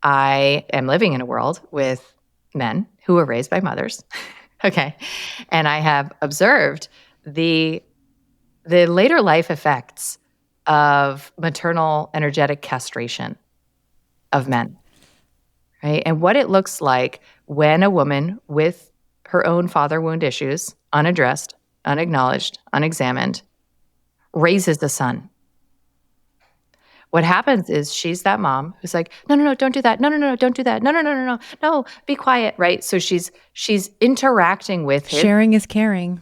Speaker 1: I am living in a world with men who were raised by mothers. Okay. And I have observed the later life effects of maternal energetic castration of men, right? And what it looks like when a woman with her own father wound issues, unaddressed, unacknowledged, unexamined, raises a son. What happens is she's that mom who's like, no, don't do that. No, don't do that. No, be quiet, right? So she's interacting with his.
Speaker 2: Sharing is caring.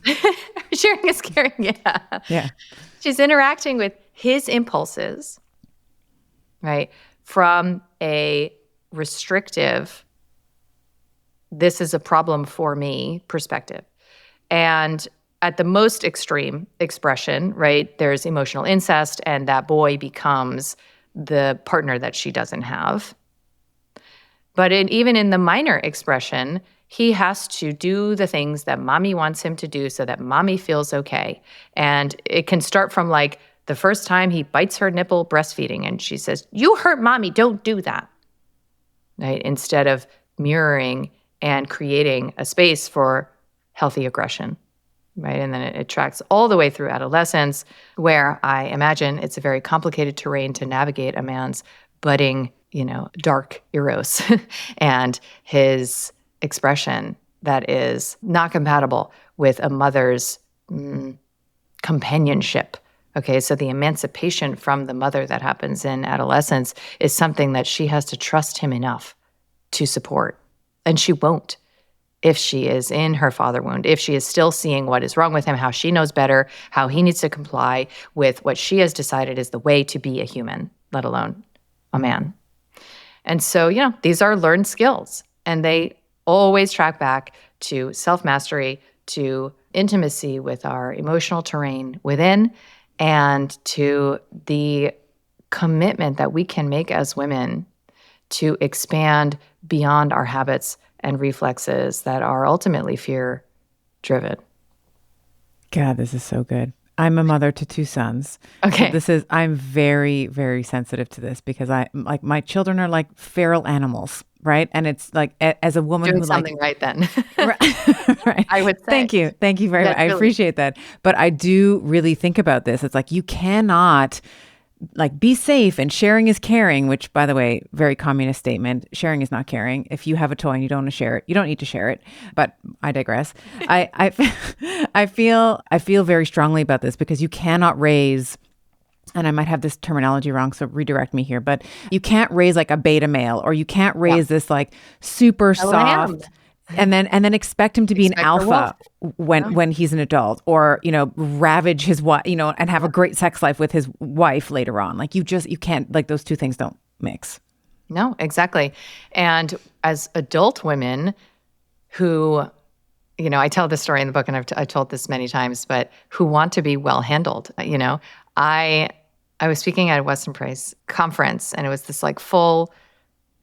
Speaker 1: Sharing is caring, yeah.
Speaker 2: Yeah.
Speaker 1: She's interacting with his impulses, right? From a restrictive, this is a problem for me perspective. And at the most extreme expression, right, there's emotional incest, and that boy becomes the partner that she doesn't have. But even in the minor expression, he has to do the things that mommy wants him to do so that mommy feels okay. And it can start from like the first time he bites her nipple breastfeeding and she says, "You hurt mommy, don't do that." Right? Instead of mirroring and creating a space for healthy aggression. Right? And then it tracks all the way through adolescence, where I imagine it's a very complicated terrain to navigate a man's budding, dark eros and his expression that is not compatible with a mother's companionship. Okay, so the emancipation from the mother that happens in adolescence is something that she has to trust him enough to support. And she won't. If she is in her father wound, if she is still seeing what is wrong with him, how she knows better, how he needs to comply with what she has decided is the way to be a human, let alone a man. And so, these are learned skills, and they always track back to self-mastery, to intimacy with our emotional terrain within, and to the commitment that we can make as women to expand beyond our habits and reflexes that are ultimately fear-driven.
Speaker 2: God, this is so good. I'm a mother to 2 sons.
Speaker 1: Okay.
Speaker 2: So I'm very, very sensitive to this because my children are like feral animals, right? And it's like, as a woman
Speaker 1: Doing
Speaker 2: who
Speaker 1: something right then.
Speaker 2: right.
Speaker 1: I would say.
Speaker 2: Thank you very much. I
Speaker 1: Really.
Speaker 2: appreciate that. But I do really think about this. It's like, you cannot like be safe, and sharing is caring, which, by the way, very communist statement. Sharing is not caring. If you have a toy and you don't want to share it, you don't need to share it. But I digress. I feel very strongly about this because you cannot raise, and I might have this terminology wrong, so redirect me here, but you can't raise like a beta male, or you can't raise this like super soft and then expect him to be an alpha when he's an adult, or, ravage his wife, and have a great sex life with his wife later on. Like, you can't, like, those two things don't mix.
Speaker 1: No, exactly. And as adult women who, I tell this story in the book, and I've told this many times, but who want to be well handled. I was speaking at a Weston Price conference, and it was this like full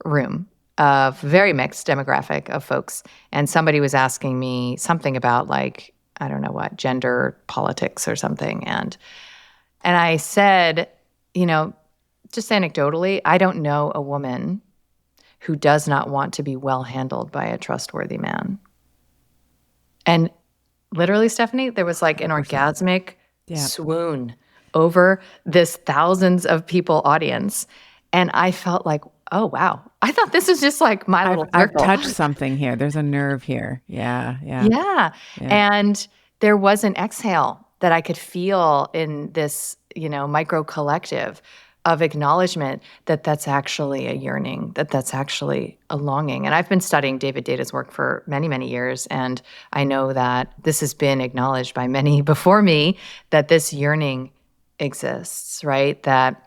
Speaker 1: room of very mixed demographic of folks. And somebody was asking me something about, like, I don't know what, gender politics or something. And I said, just anecdotally, I don't know a woman who does not want to be well handled by a trustworthy man. And literally, Stephanie, there was like an orgasmic swoon over this thousands of people audience. And I felt like, oh, wow. I thought this was just like my little circle.
Speaker 2: I've touched something here. There's a nerve here. Yeah.
Speaker 1: And there was an exhale that I could feel in this, micro collective of acknowledgement that that's actually a yearning, that that's actually a longing. And I've been studying David Data's work for many, many years. And I know that this has been acknowledged by many before me, that this yearning exists, right? That,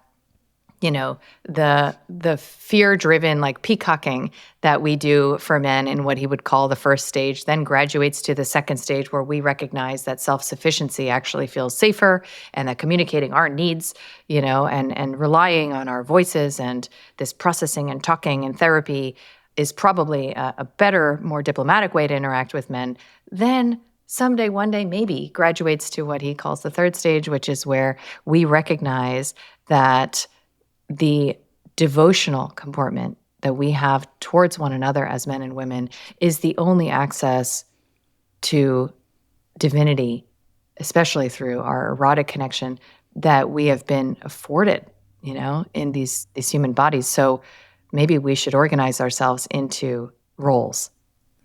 Speaker 1: the fear-driven, like, peacocking that we do for men in what he would call the first stage then graduates to the second stage, where we recognize that self-sufficiency actually feels safer, and that communicating our needs, and relying on our voices and this processing and talking and therapy is probably a better, more diplomatic way to interact with men. Then someday, one day, maybe graduates to what he calls the third stage, which is where we recognize that the devotional comportment that we have towards one another as men and women is the only access to divinity, especially through our erotic connection, that we have been afforded, in these human bodies. So maybe we should organize ourselves into roles,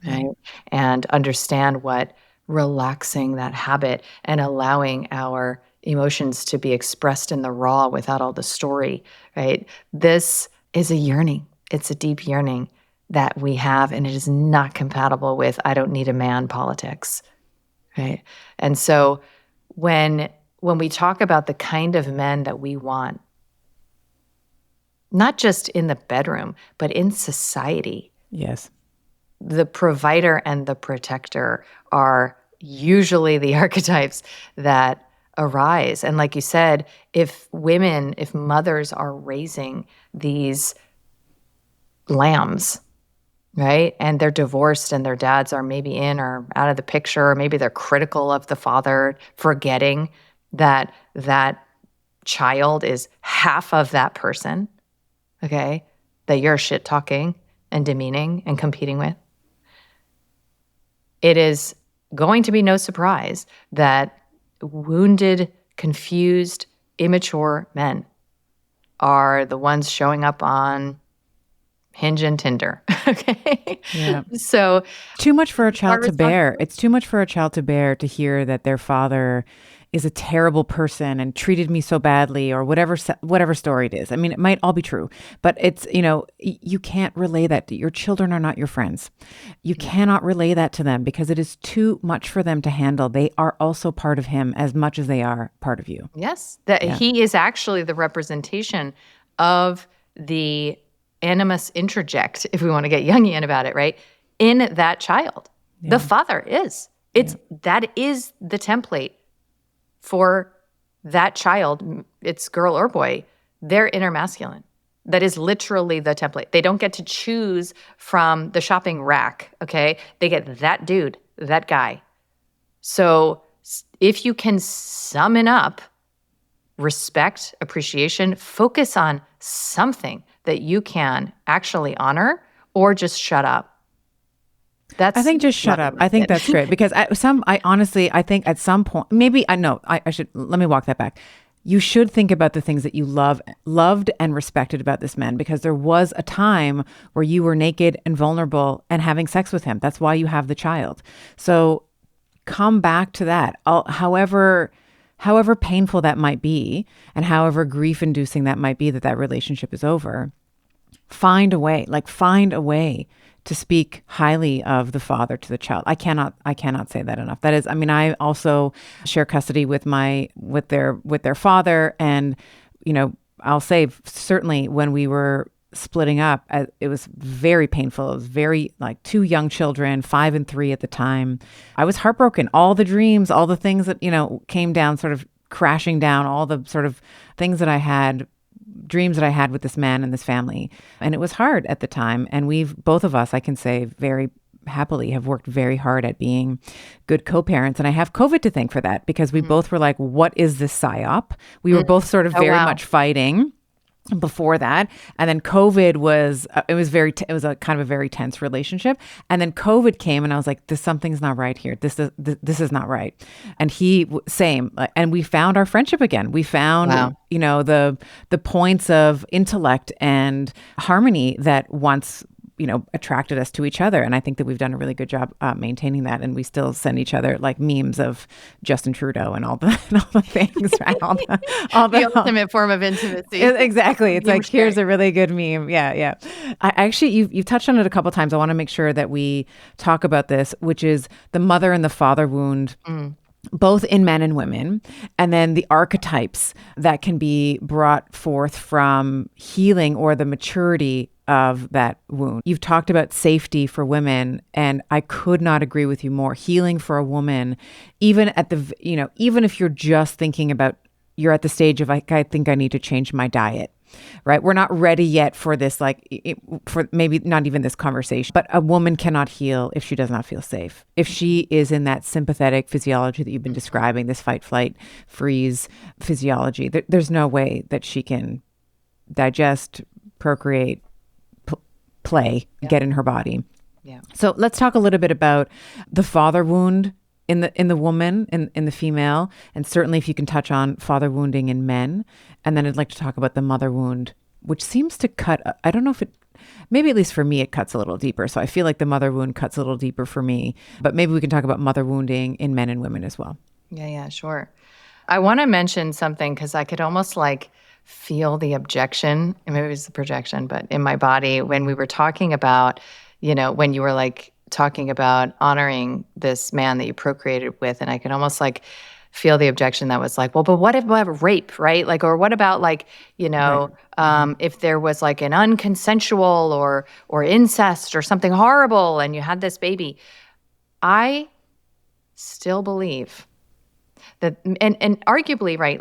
Speaker 1: right? And understand what relaxing that habit and allowing our emotions to be expressed in the raw without all the story, right? This is a yearning. It's a deep yearning that we have, and it is not compatible with "I don't need a man" politics, right? And so when we talk about the kind of men that we want, not just in the bedroom, but in society.
Speaker 2: Yes.
Speaker 1: The provider and the protector are usually the archetypes that arise. And like you said, if mothers are raising these lambs, right, and they're divorced and their dads are maybe in or out of the picture, or maybe they're critical of the father, forgetting that that child is half of that person, okay, that you're shit-talking and demeaning and competing with, it is going to be no surprise that wounded, confused, immature men are the ones showing up on Hinge and Tinder. Okay.
Speaker 2: Yeah.
Speaker 1: So
Speaker 2: too much for a child to bear. It's too much for a child to bear to hear that their father is a terrible person and treated me so badly, or whatever story it is. I mean, it might all be true, but it's, you can't relay that. Your children are not your friends. You cannot relay that to them because it is too much for them to handle. They are also part of him as much as they are part of you.
Speaker 1: Yes, he is actually the representation of the animus introject, if we want to get Jungian about it, right? In that child. The father is. That is the template for that child, it's girl or boy, they're inner masculine. That is literally the template. They don't get to choose from the shopping rack, okay? They get that dude, that guy. So if you can summon up respect, appreciation, focus on something that you can actually honor, or just shut up.
Speaker 2: I think just shut up. I think that's great because I honestly think at some point, maybe I should, let me walk that back. You should think about the things that you loved and respected about this man, because there was a time where you were naked and vulnerable and having sex with him. That's why you have the child. So come back to that. However painful that might be, and however grief-inducing that might be that relationship is over, find a way to speak highly of the father to the child. I cannot say that enough. That is, I mean, I also share custody with their father, and I'll say certainly when we were splitting up, it was very painful. It was very, like, 2 young children, 5 and 3 at the time. I was heartbroken. All the dreams, all the things that came down, sort of crashing down, all the sort of things that I had, dreams that I had with this man and this family. And it was hard at the time. And both of us, I can say very happily, have worked very hard at being good co-parents. And I have COVID to thank for that, because we both were like, what is this psyop? We were both sort of very much fighting before that. And then COVID was, it was a kind of a very tense relationship. And then COVID came and I was like, something's not right here. This is not right. And same. And we found our friendship again. We found, the points of intellect and harmony that once attracted us to each other. And I think that we've done a really good job maintaining that. And we still send each other like memes of Justin Trudeau and all the things, right? all the
Speaker 1: ultimate form of intimacy.
Speaker 2: Exactly. It's like, here's a really good meme. Yeah. I actually, you've touched on it a couple of times. I want to make sure that we talk about this, which is the mother and the father wound. Both in men and women, and then the archetypes that can be brought forth from healing or the maturity of that wound. You've talked about safety for women, and I could not agree with you more. Healing for a woman, even if you're just thinking about, you're at the stage of, like, I think I need to change my diet. Right? We're not ready yet for this, for maybe not even this conversation, but a woman cannot heal if she does not feel safe. If she is in that sympathetic physiology that you've been describing, this fight, flight, freeze physiology, there's no way that she can digest, procreate, play, get in her body.
Speaker 1: Yeah.
Speaker 2: So let's talk a little bit about the father wound in the woman, in the female, and certainly if you can touch on father wounding in men. And then I'd like to talk about the mother wound, which seems to cut, I don't know if maybe at least for me, it cuts a little deeper. So I feel like the mother wound cuts a little deeper for me, but maybe we can talk about mother wounding in men and women as well.
Speaker 1: Yeah, sure. I want to mention something because I could almost feel the objection, and maybe it was the projection, but in my body when we were talking about, when you were talking about honoring this man that you procreated with, and I could almost feel the objection that was well, but what about rape, right? Or what about right. If there was an unconsensual or incest or something horrible and you had this baby. I still believe that, and arguably, right,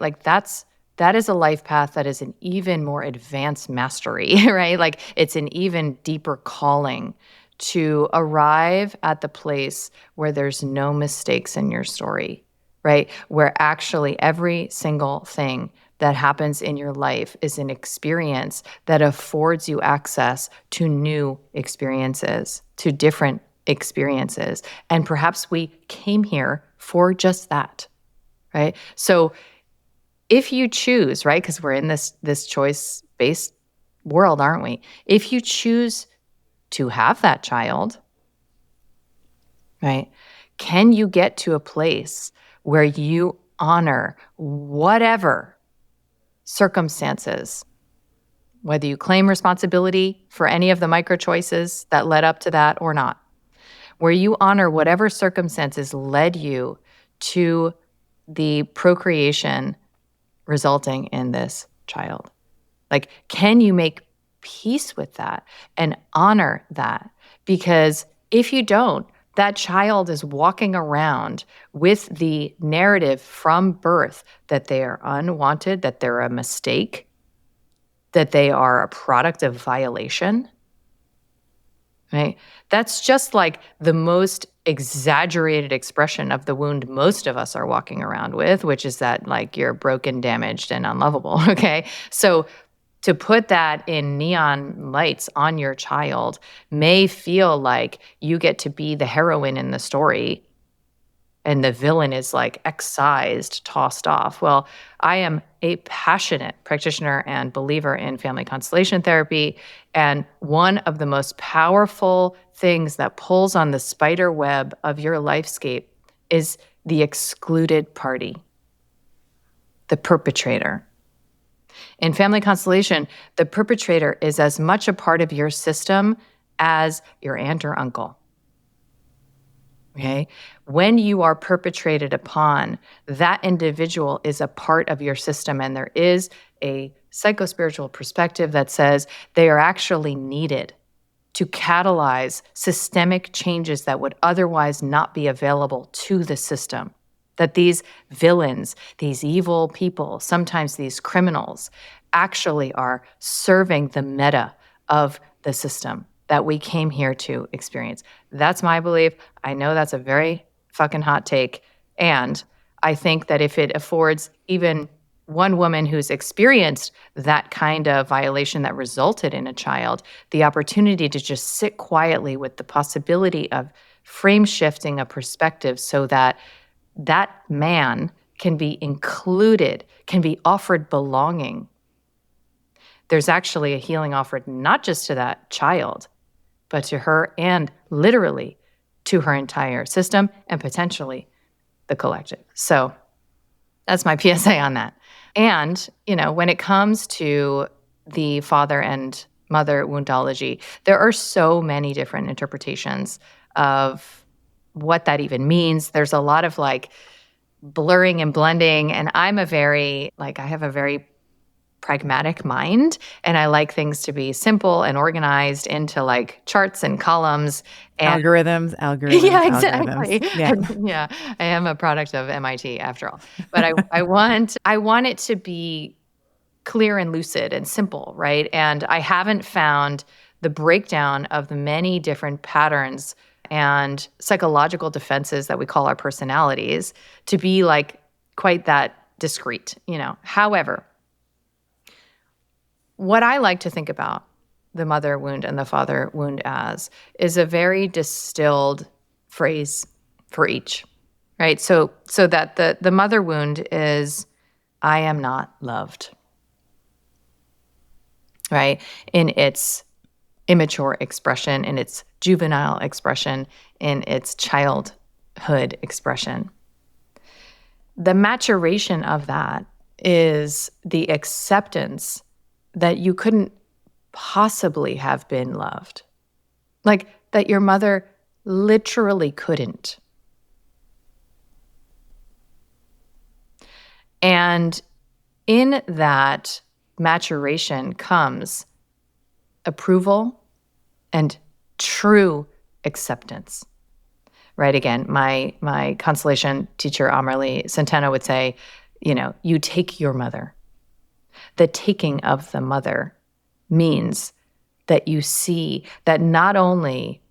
Speaker 1: that is a life path that is an even more advanced mastery, right? It's an even deeper calling to arrive at the place where there's no mistakes in your story, right? Where actually every single thing that happens in your life is an experience that affords you access to new experiences, to different experiences. And perhaps we came here for just that, right? So if you choose, right, because we're in this choice-based world, aren't we? If you choose to have that child, right, can you get to a place where you honor whatever circumstances, whether you claim responsibility for any of the micro choices that led up to that or not, where you honor whatever circumstances led you to the procreation resulting in this child? Can you make peace with that and honor that? Because if you don't, That child is walking around with the narrative from birth that they are unwanted, that they're a mistake, that they are a product of violation, right? That's just like the most exaggerated expression of the wound most of us are walking around with, which is that like you're broken, damaged, and unlovable, okay? So to put that in neon lights on your child may feel like you get to be the heroine in the story and the villain is like excised, tossed off. Well, I am a passionate practitioner and believer in family constellation therapy. And one of the most powerful things that pulls on the spider web of your lifescape is the excluded party, the perpetrator. In family constellation, the perpetrator is as much a part of your system as your aunt or uncle. Okay? When you are perpetrated upon, that individual is a part of your system, and there is a psychospiritual perspective that says they are actually needed to catalyze systemic changes that would otherwise not be available to the system. That these villains, these evil people, sometimes these criminals, actually are serving the meta of the system that we came here to experience. That's my belief. I know that's a very fucking hot take. And I think that if it affords even one woman who's experienced that kind of violation that resulted in a child the opportunity to just sit quietly with the possibility of frame shifting a perspective so that that man can be included, can be offered belonging. There's actually a healing offered not just to that child, but to her and literally to her entire system and potentially the collective. So that's my PSA on that. And, when it comes to the father and mother woundology, there are so many different interpretations of what that even means. There's a lot of like blurring and blending. And I have a very pragmatic mind, and I like things to be simple and organized into like charts and columns and
Speaker 2: Algorithms.
Speaker 1: yeah, exactly.
Speaker 2: Yeah.
Speaker 1: Yeah, I am a product of MIT after all. But I want it to be clear and lucid and simple, right? And I haven't found the breakdown of the many different patterns and psychological defenses that we call our personalities to be like quite that discreet, However, what I like to think about the mother wound and the father wound as is a very distilled phrase for each, right? So that the mother wound is, I am not loved, right? In its immature expression, in its juvenile expression, in its childhood expression. The maturation of that is the acceptance that you couldn't possibly have been loved. Like that your mother literally couldn't. And in that maturation comes approval and true acceptance. Right? Again, my constellation teacher, Amarly Centeno, would say, you take your mother. The taking of the mother means that you see that not only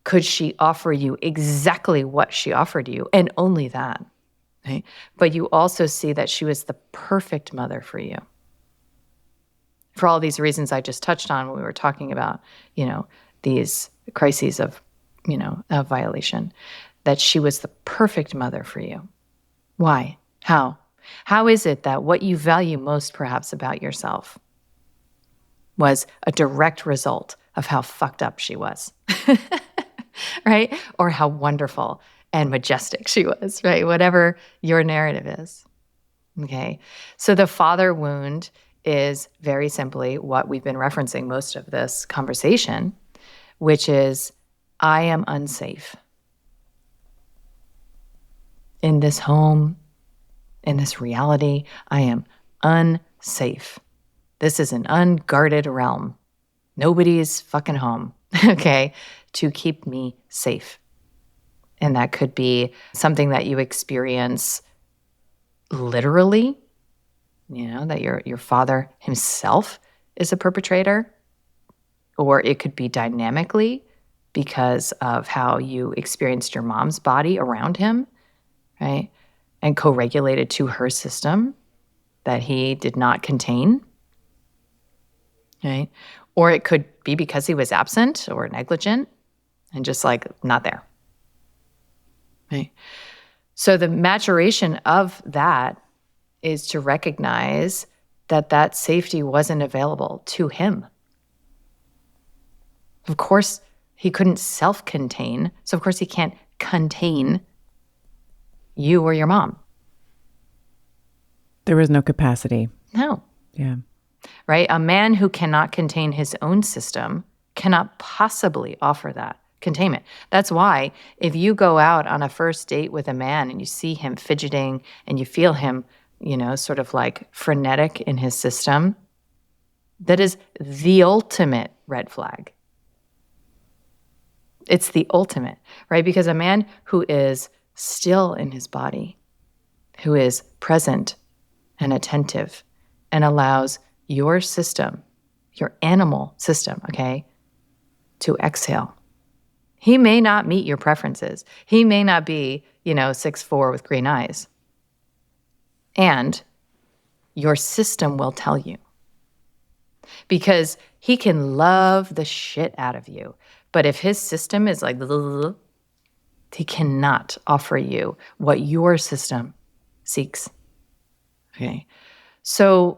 Speaker 1: could she offer you exactly what she offered you, and only that, right? But you also see that she was the perfect mother for you. For all these reasons I just touched on when we were talking about, these crises of violation, that she was the perfect mother for you. Why? How? How is it that what you value most perhaps about yourself was a direct result of how fucked up she was, right? Or how wonderful and majestic she was, right? Whatever your narrative is, okay? So the father wound is very simply what we've been referencing most of this conversation, which is, I am unsafe in this home, in this reality. I am unsafe. This is an unguarded realm. Nobody's fucking home, okay, to keep me safe. And that could be something that you experience literally, that your father himself is a perpetrator, or it could be dynamically because of how you experienced your mom's body around him, right? And co-regulated to her system that he did not contain, right? Or it could be because he was absent or negligent and just like not there, right? So the maturation of that is to recognize that that safety wasn't available to him. Of course, he couldn't self-contain, so of course he can't contain you or your mom.
Speaker 2: There was no capacity.
Speaker 1: No.
Speaker 2: Yeah.
Speaker 1: Right? A man who cannot contain his own system cannot possibly offer that containment. That's why if you go out on a first date with a man and you see him fidgeting and you feel him, sort of like frenetic in his system, that is the ultimate red flag. It's the ultimate, right? Because a man who is still in his body, who is present and attentive and allows your system, your animal system, okay, to exhale. He may not meet your preferences. He may not be, 6'4" with green eyes. And your system will tell you. Because he can love the shit out of you. But if his system is like, he cannot offer you what your system seeks. Okay. So,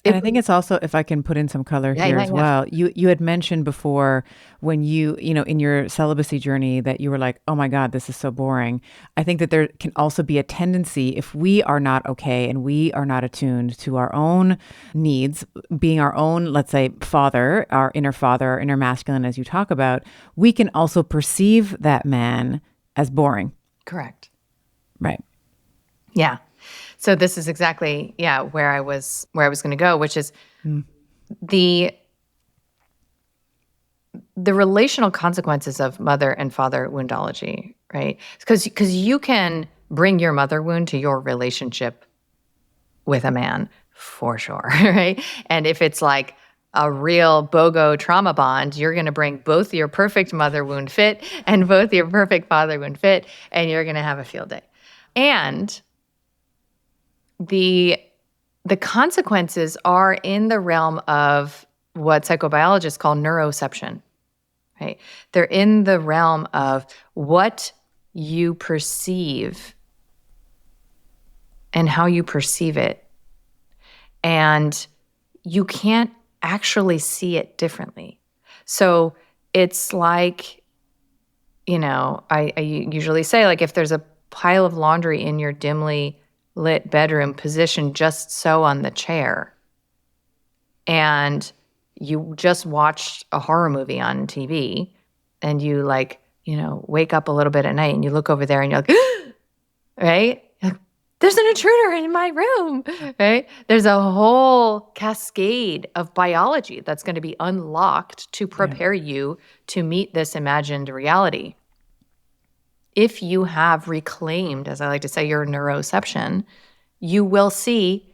Speaker 2: and I think it's also, if I can put in some color here as well, you had mentioned before when you in your celibacy journey that you were like, oh my God, this is so boring. I think that there can also be a tendency, if we are not okay and we are not attuned to our own needs, being our own, let's say, father, our inner masculine, as you talk about, we can also perceive that man as boring.
Speaker 1: Correct.
Speaker 2: Right.
Speaker 1: Yeah. So this is exactly, where I was going to go, which is the relational consequences of mother and father woundology, right? Because you can bring your mother wound to your relationship with a man for sure, right? And if it's like a real BOGO trauma bond, you're going to bring both your perfect mother wound fit and both your perfect father wound fit, and you're going to have a field day. And the consequences are in the realm of what psychobiologists call neuroception, right? They're in the realm of what you perceive and how you perceive it. And you can't actually see it differently. So it's like, I usually say, like, if there's a pile of laundry in your dimly lit bedroom positioned just so on the chair, and you just watched a horror movie on TV, and you wake up a little bit at night and you look over there and you're like, right? You're like, there's an intruder in my room, right? There's a whole cascade of biology that's going to be unlocked to prepare you to meet this imagined reality. If you have reclaimed, as I like to say, your neuroception, you will see,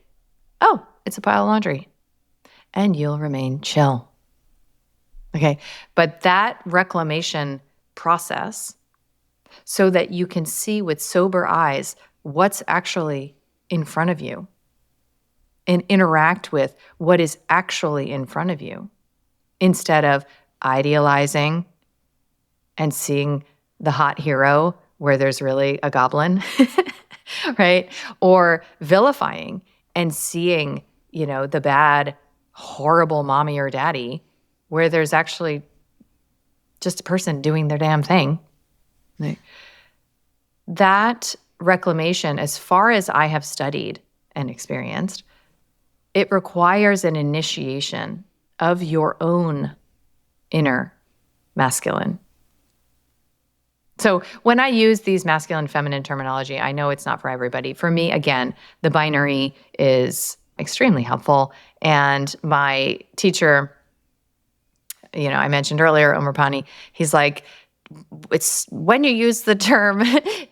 Speaker 1: oh, it's a pile of laundry, and you'll remain chill. Okay, but that reclamation process, so that you can see with sober eyes what's actually in front of you and interact with what is actually in front of you, instead of idealizing and seeing the hot hero where there's really a goblin, right? Or vilifying and seeing, the bad, horrible mommy or daddy where there's actually just a person doing their damn thing. Right? That reclamation, as far as I have studied and experienced, it requires an initiation of your own inner masculine. So when I use these masculine, feminine terminology, I know it's not for everybody. For me, again, the binary is extremely helpful. And my teacher, I mentioned earlier, Omar Pani, he's like, it's when you use the term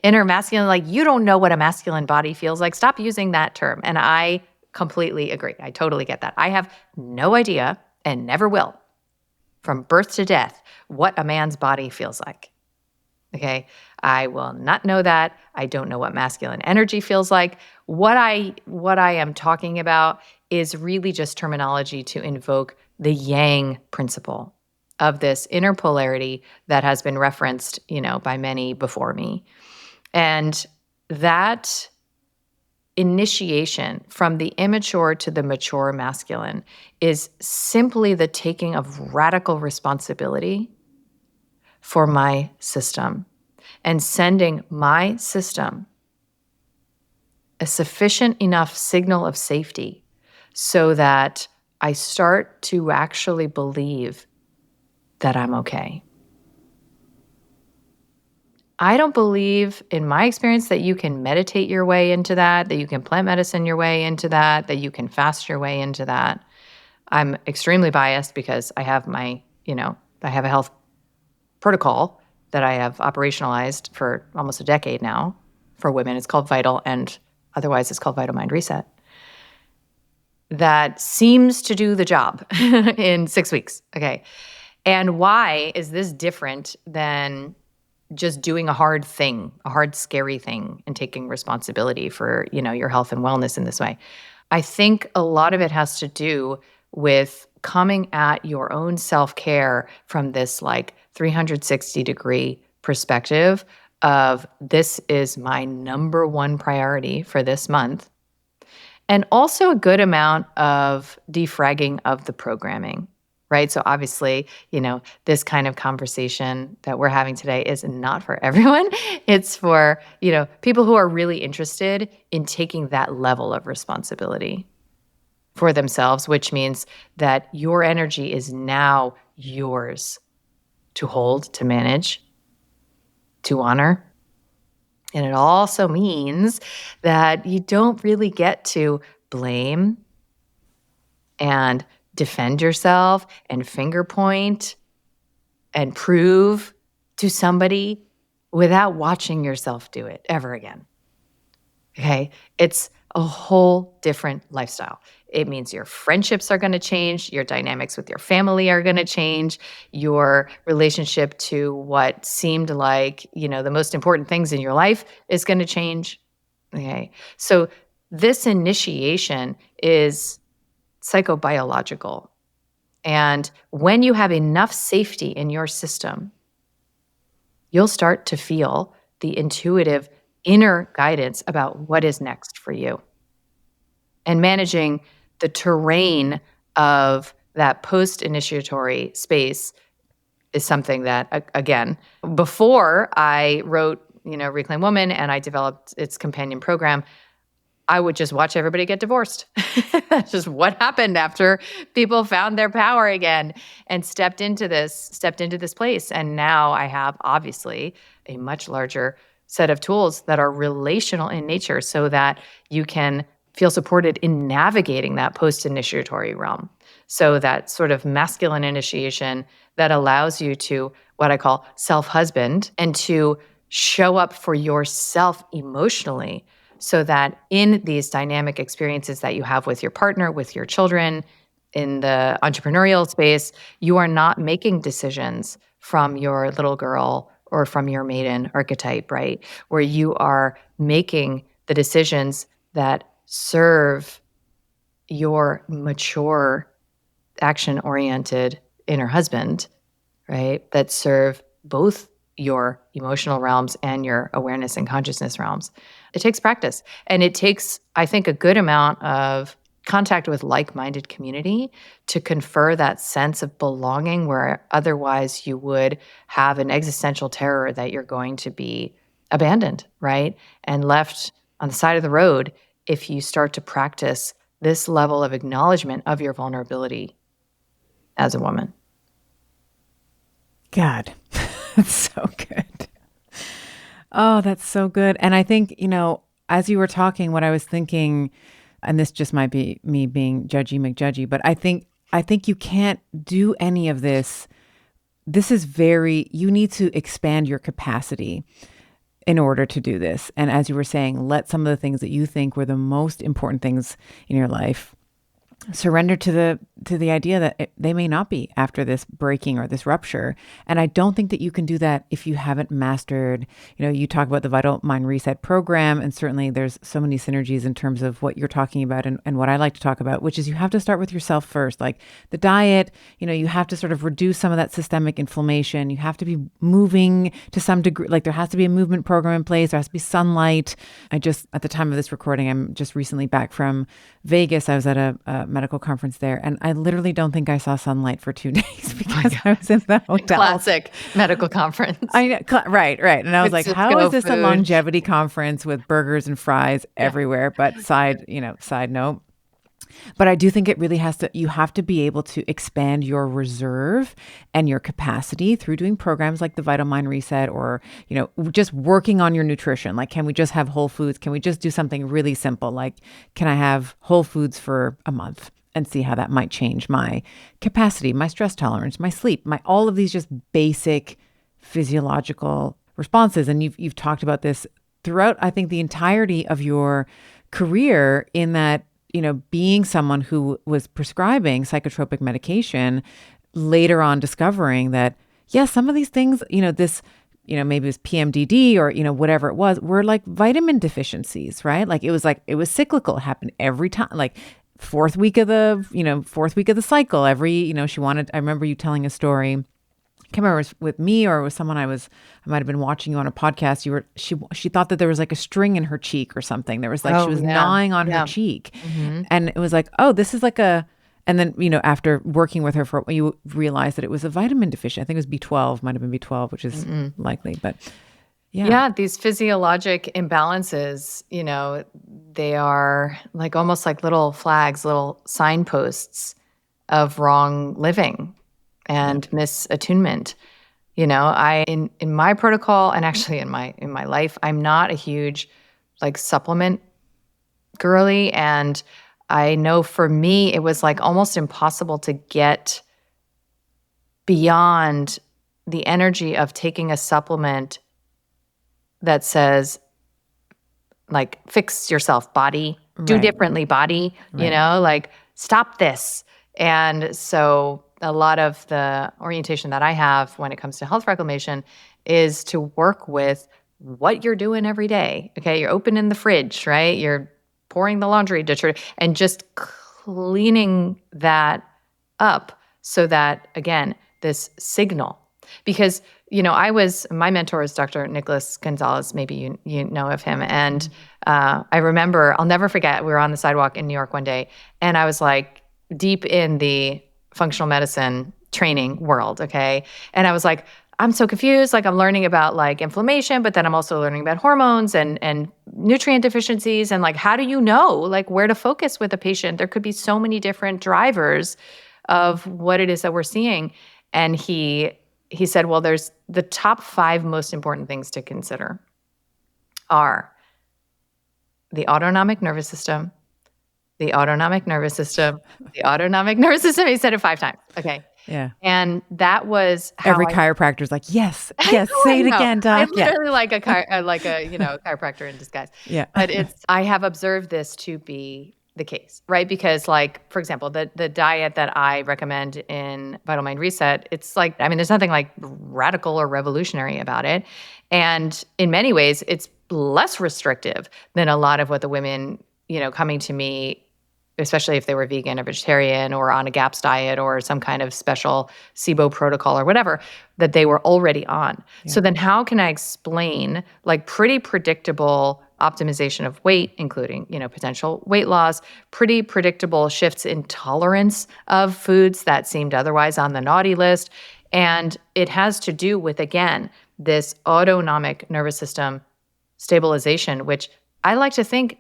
Speaker 1: inner masculine, like you don't know what a masculine body feels like. Stop using that term. And I completely agree. I totally get that. I have no idea and never will from birth to death what a man's body feels like. Okay. I will not know that. I don't know what masculine energy feels like. What I am talking about is really just terminology to invoke the yang principle of this inner polarity that has been referenced, by many before me. And that initiation from the immature to the mature masculine is simply the taking of radical responsibility for my system and sending my system a sufficient enough signal of safety so that I start to actually believe that I'm okay. I don't believe, in my experience, that you can meditate your way into that you can plant medicine your way into that you can fast your way into that. I'm extremely biased because I have I have a health protocol that I have operationalized for almost a decade now for women. It's called Vital, and otherwise it's called Vital Mind Reset. That seems to do the job in 6 weeks. Okay. And why is this different than just doing a hard thing, a hard, scary thing, and taking responsibility for, your health and wellness in this way? I think a lot of it has to do with coming at your own self-care from this 360-degree perspective of this is my number one priority for this month. And also a good amount of defragging of the programming, right? So obviously, this kind of conversation that we're having today is not for everyone. It's for, people who are really interested in taking that level of responsibility for themselves, which means that your energy is now yours to hold, to manage, to honor. And it also means that you don't really get to blame and defend yourself and finger point and prove to somebody without watching yourself do it ever again. Okay? It's a whole different lifestyle. It means your friendships are going to change, your dynamics with your family are going to change, your relationship to what seemed like, the most important things in your life is going to change. Okay? So this initiation is psychobiological. And when you have enough safety in your system, you'll start to feel the intuitive inner guidance about what is next for you. And managing the terrain of that post-initiatory space is something that, again, before I wrote, Reclaim Woman and I developed its companion program, I would just watch everybody get divorced. That's just what happened after people found their power again and stepped into this place. And now I have obviously a much larger set of tools that are relational in nature so that you can feel supported in navigating that post-initiatory realm. So that sort of masculine initiation that allows you to, what I call self-husband, and to show up for yourself emotionally so that in these dynamic experiences that you have with your partner, with your children, in the entrepreneurial space, you are not making decisions from your little girl or from your maiden archetype, right? Where you are making the decisions that serve your mature, action-oriented inner husband, right? That serve both your emotional realms and your awareness and consciousness realms. It takes practice. And it takes, I think, a good amount of contact with like-minded community to confer that sense of belonging where otherwise you would have an existential terror that you're going to be abandoned, right? And left on the side of the road if you start to practice this level of acknowledgement of your vulnerability as a woman.
Speaker 2: God, that's so good. Oh, that's so good. And I think, as you were talking, what I was thinking, and this just might be me being judgy McJudgy, but I think you can't do any of this this is you need to expand your capacity in order to do this. And as you were saying, let some of the things that you think were the most important things in your life surrender to the idea that they may not be after this breaking or this rupture. And I don't think that you can do that if you haven't mastered, you talk about the Vital Mind Reset program, and certainly there's so many synergies in terms of what you're talking about and what I like to talk about, which is you have to start with yourself first. Like the diet, you have to sort of reduce some of that systemic inflammation. You have to be moving to some degree, like there has to be a movement program in place. There has to be sunlight. At the time of this recording, I'm just recently back from Vegas. I was at a medical conference there, and I literally don't think I saw sunlight for 2 days because I was in the hotel.
Speaker 1: Classic medical conference.
Speaker 2: I know, right. And I was like, how is this
Speaker 1: food.
Speaker 2: a longevity conference with burgers and fries everywhere? But side note. But I do think it really you have to be able to expand your reserve and your capacity through doing programs like the Vital Mind Reset, or, just working on your nutrition. Like, can we just have whole foods? Can we just do something really simple? Like, can I have whole foods for a month and see how that might change my capacity, my stress tolerance, my sleep, all of these just basic physiological responses. And you've talked about this throughout, I think, the entirety of your career, in that, being someone who was prescribing psychotropic medication, later on discovering that, some of these things, this, maybe it was PMDD or, whatever it was, were like vitamin deficiencies, right? Like it was cyclical. It happened every time, like fourth week of the cycle, I remember you telling a story. I can't remember if it was with me or with someone I might have been watching you on a podcast. She thought that there was like a string in her cheek or something. There was like, she was gnawing on her cheek. Mm-hmm. And it was like, oh, this is like and then, after working with her you realized that it was a vitamin deficiency. I think it was B12, might have been B12, which is likely, but yeah.
Speaker 1: Yeah, these physiologic imbalances, they are like almost like little flags, little signposts of wrong living and misattunement. I in my protocol, and actually in my life, I'm not a huge like supplement girly, and I know for me it was like almost impossible to get beyond the energy of taking a supplement that says like fix yourself body, do differently body, like stop this. And so a lot of the orientation that I have when it comes to health reclamation is to work with what you're doing every day. Okay, you're opening the fridge, right? You're pouring the laundry detergent and just cleaning that up so that, again, this signal. Because, my mentor is Dr. Nicholas Gonzalez. Maybe you know of him. And I remember, I'll never forget, we were on the sidewalk in New York one day, and I was like deep in the functional medicine training world, okay? And I was like, I'm so confused. Like I'm learning about like inflammation, but then I'm also learning about hormones and nutrient deficiencies. And like, how do you know like where to focus with a patient? There could be so many different drivers of what it is that we're seeing. And he said, well, there's the top 5 most important things to consider are the autonomic nervous system, the autonomic nervous system, the autonomic nervous system. He said it 5 times. Okay.
Speaker 2: Yeah.
Speaker 1: And that was how
Speaker 2: every chiropractor's like, yes, say it again, doc.
Speaker 1: I'm literally like a chiropractor in disguise.
Speaker 2: Yeah.
Speaker 1: But I have observed this to be the case, right? Because like, for example, the diet that I recommend in Vital Mind Reset, it's like, there's nothing like radical or revolutionary about it. And in many ways, it's less restrictive than a lot of what the women, coming to me, especially if they were vegan or vegetarian or on a GAPS diet or some kind of special SIBO protocol or whatever, that they were already on. Yeah. So then how can I explain like pretty predictable optimization of weight, including, potential weight loss, pretty predictable shifts in tolerance of foods that seemed otherwise on the naughty list. And it has to do with, again, this autonomic nervous system stabilization, which I like to think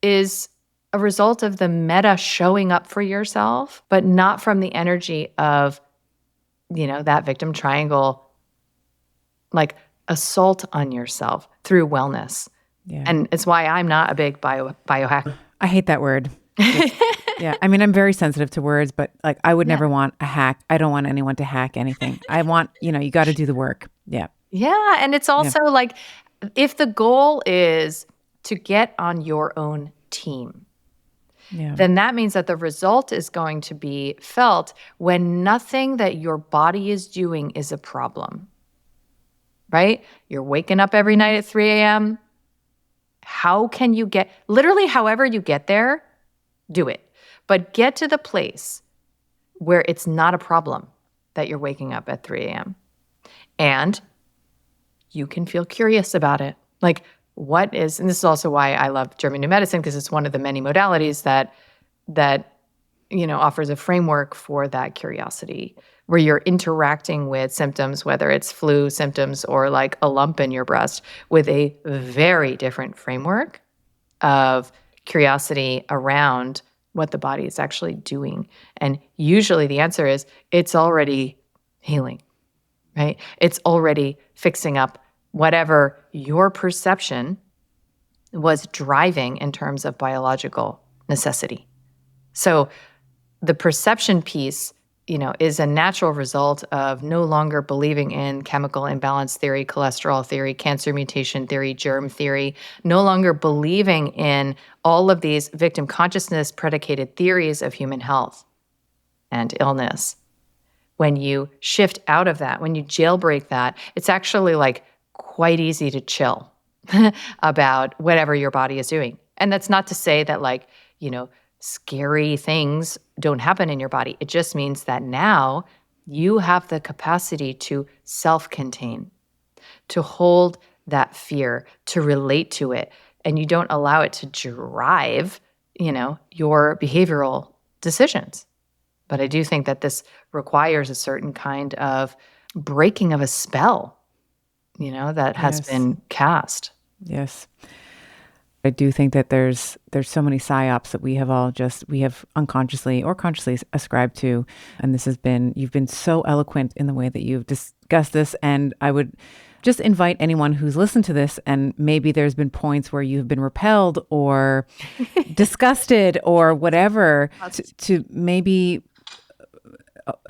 Speaker 1: is a result of the meta showing up for yourself, but not from the energy of, that victim triangle, like assault on yourself through wellness. Yeah. And it's why I'm not a big biohacker.
Speaker 2: I hate that word. Yeah. I mean, I'm very sensitive to words, but like I would
Speaker 1: Yeah.
Speaker 2: never want a hack. I don't want anyone to hack anything. I want, you got to do the work. Yeah.
Speaker 1: Yeah. And it's
Speaker 2: Yeah.
Speaker 1: also like, if the goal is to get on your own team,
Speaker 2: Yeah.
Speaker 1: then that means that the result is going to be felt when nothing that your body is doing is a problem, right? You're waking up every night at 3 a.m. How can you literally, however you get there, do it. But get to the place where it's not a problem that you're waking up at 3 a.m. And you can feel curious about it. Like, and this is also why I love German New Medicine, because it's one of the many modalities that offers a framework for that curiosity, where you're interacting with symptoms, whether it's flu symptoms or like a lump in your breast, with a very different framework of curiosity around what the body is actually doing. And usually the answer is it's already healing, right? It's already fixing up whatever your perception was driving in terms of biological necessity. So the perception piece, is a natural result of no longer believing in chemical imbalance theory, cholesterol theory, cancer mutation theory, germ theory, no longer believing in all of these victim consciousness predicated theories of human health and illness. When you shift out of that, when you jailbreak that, it's actually like quite easy to chill about whatever your body is doing. And that's not to say that scary things don't happen in your body. It just means that now you have the capacity to self-contain, to hold that fear, to relate to it, and you don't allow it to drive, your behavioral decisions. But I do think that this requires a certain kind of breaking of a spell, that has been cast.
Speaker 2: Yes. I do think that there's so many psyops that we have unconsciously or consciously ascribed to. And you've been so eloquent in the way that you've discussed this. And I would just invite anyone who's listened to this, and maybe there's been points where you've been repelled or disgusted or whatever, to maybe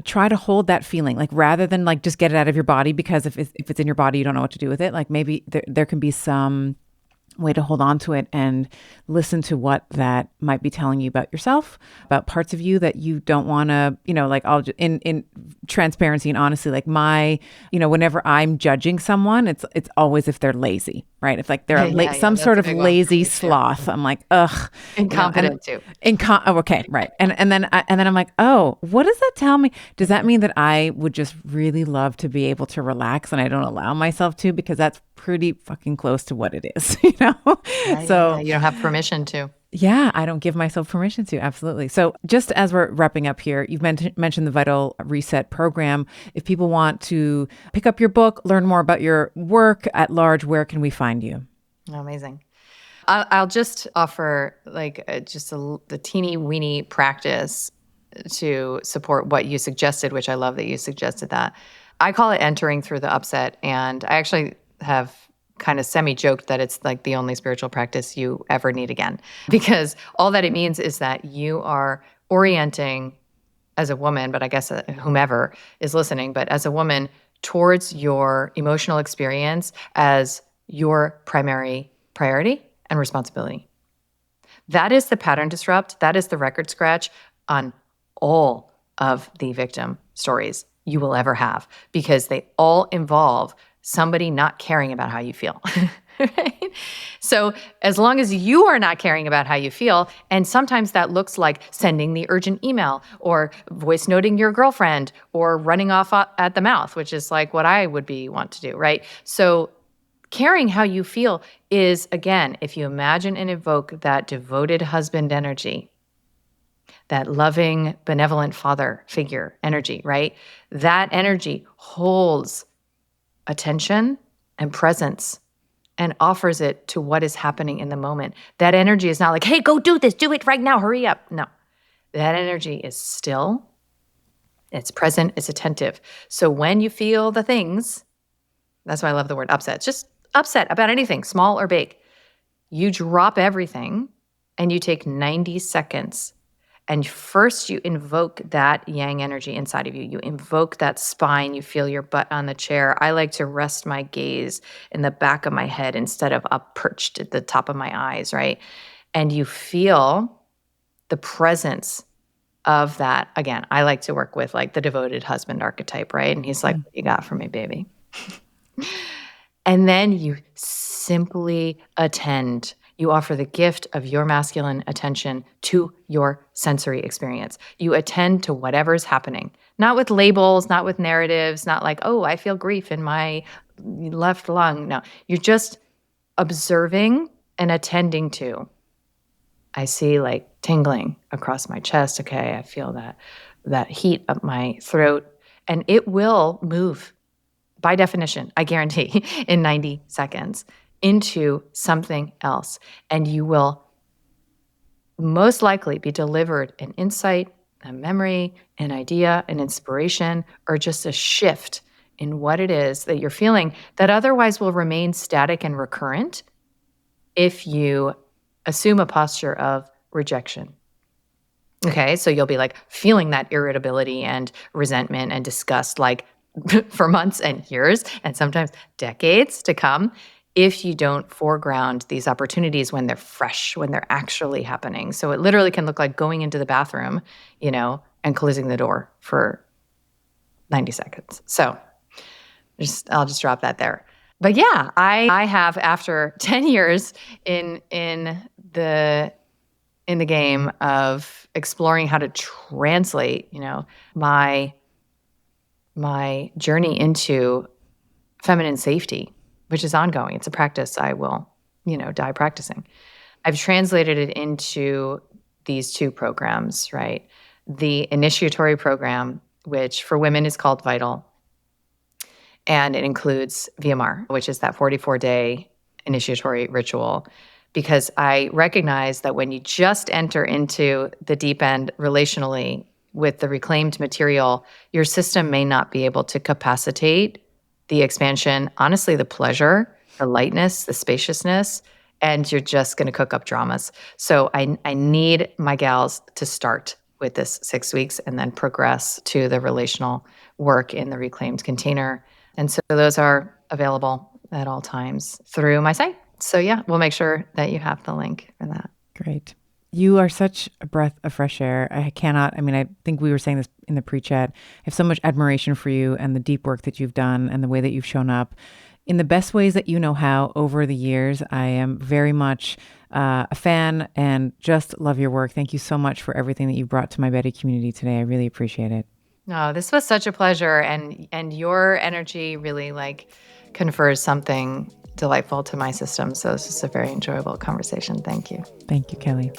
Speaker 2: try to hold that feeling, like rather than like just get it out of your body, because if it's in your body, you don't know what to do with it. Like maybe there can be some way to hold on to it and listen to what that might be telling you about yourself, about parts of you that you don't want to, like in transparency and honesty, like whenever I'm judging someone, it's always if they're lazy, right? If like they're some sort of lazy sloth, I'm like, ugh.
Speaker 1: Incompetent too.
Speaker 2: Okay, right. And then I'm like, oh, what does that tell me? Does that mean that I would just really love to be able to relax and I don't allow myself to, because that's pretty fucking close to what it is, So
Speaker 1: you don't have permission to.
Speaker 2: Yeah, I don't give myself permission to. Absolutely. So just as we're wrapping up here, you've mentioned the Vital Reset program. If people want to pick up your book, learn more about your work at large, where can we find you?
Speaker 1: Oh, amazing. I'll just offer the teeny weeny practice to support what you suggested, which I love that you suggested that. I call it entering through the upset. And I actually have kind of semi-joked that it's like the only spiritual practice you ever need again. Because all that it means is that you are orienting as a woman, but I guess whomever is listening, but as a woman, towards your emotional experience as your primary priority and responsibility. That is the pattern disrupt. That is the record scratch on all of the victim stories you will ever have, because they all involve somebody not caring about how you feel. Right? So as long as you are not caring about how you feel, and sometimes that looks like sending the urgent email or voice noting your girlfriend or running off at the mouth, which is like what I would want to do, right? So caring how you feel is, again, if you imagine and evoke that devoted husband energy, that loving, benevolent father figure energy, right? That energy holds attention and presence and offers it to what is happening in the moment. That energy is not like, hey, go do this, do it right now, hurry up. No, that energy is still, it's present, it's attentive. So when you feel the things, that's why I love the word upset, just upset about anything, small or big, you drop everything and you take 90 seconds And first you invoke that yang energy inside of you. You invoke that spine. You feel your butt on the chair. I like to rest my gaze in the back of my head instead of up perched at the top of my eyes, right? And you feel the presence of that. Again, I like to work with like the devoted husband archetype, right? And he's like, what you got for me, baby? And then you simply attend. You offer the gift of your masculine attention to your sensory experience. You attend to whatever's happening, not with labels, not with narratives, not like, oh, I feel grief in my left lung. No, you're just observing and attending to. I see like tingling across my chest. Okay, I feel that heat up my throat, and it will move by definition, I guarantee, in 90 seconds into something else. And you will most likely be delivered an insight, a memory, an idea, an inspiration, or just a shift in what it is that you're feeling that otherwise will remain static and recurrent if you assume a posture of rejection. Okay, so you'll be like feeling that irritability and resentment and disgust like for months and years and sometimes decades to come if you don't foreground these opportunities when they're fresh, when they're actually happening. So it literally can look like going into the bathroom, and closing the door for 90 seconds. So I'll just drop that there. But yeah, I have, after 10 years in the game of exploring how to translate, my journey into feminine safety, which is ongoing. It's a practice I will, die practicing. I've translated it into these two programs, right? The initiatory program, which for women is called Vital, and it includes VMR, which is that 44-day initiatory ritual, because I recognize that when you just enter into the deep end relationally with the reclaimed material, your system may not be able to capacitate the expansion, honestly, the pleasure, the lightness, the spaciousness, and you're just going to cook up dramas. So I need my gals to start with this 6 weeks and then progress to the relational work in the reclaimed container. And so those are available at all times through my site. So yeah, we'll make sure that you have the link for that.
Speaker 2: Great. You are such a breath of fresh air. I think we were saying this in the pre-chat. I have so much admiration for you and the deep work that you've done and the way that you've shown up in the best ways that you know how over the years. I am very much a fan and just love your work. Thank you so much for everything that you brought to my Betty community today. I really appreciate it.
Speaker 1: Oh, this was such a pleasure. And your energy really confers something delightful to my system. So it's just a very enjoyable conversation. Thank you.
Speaker 2: Thank you, Kelly.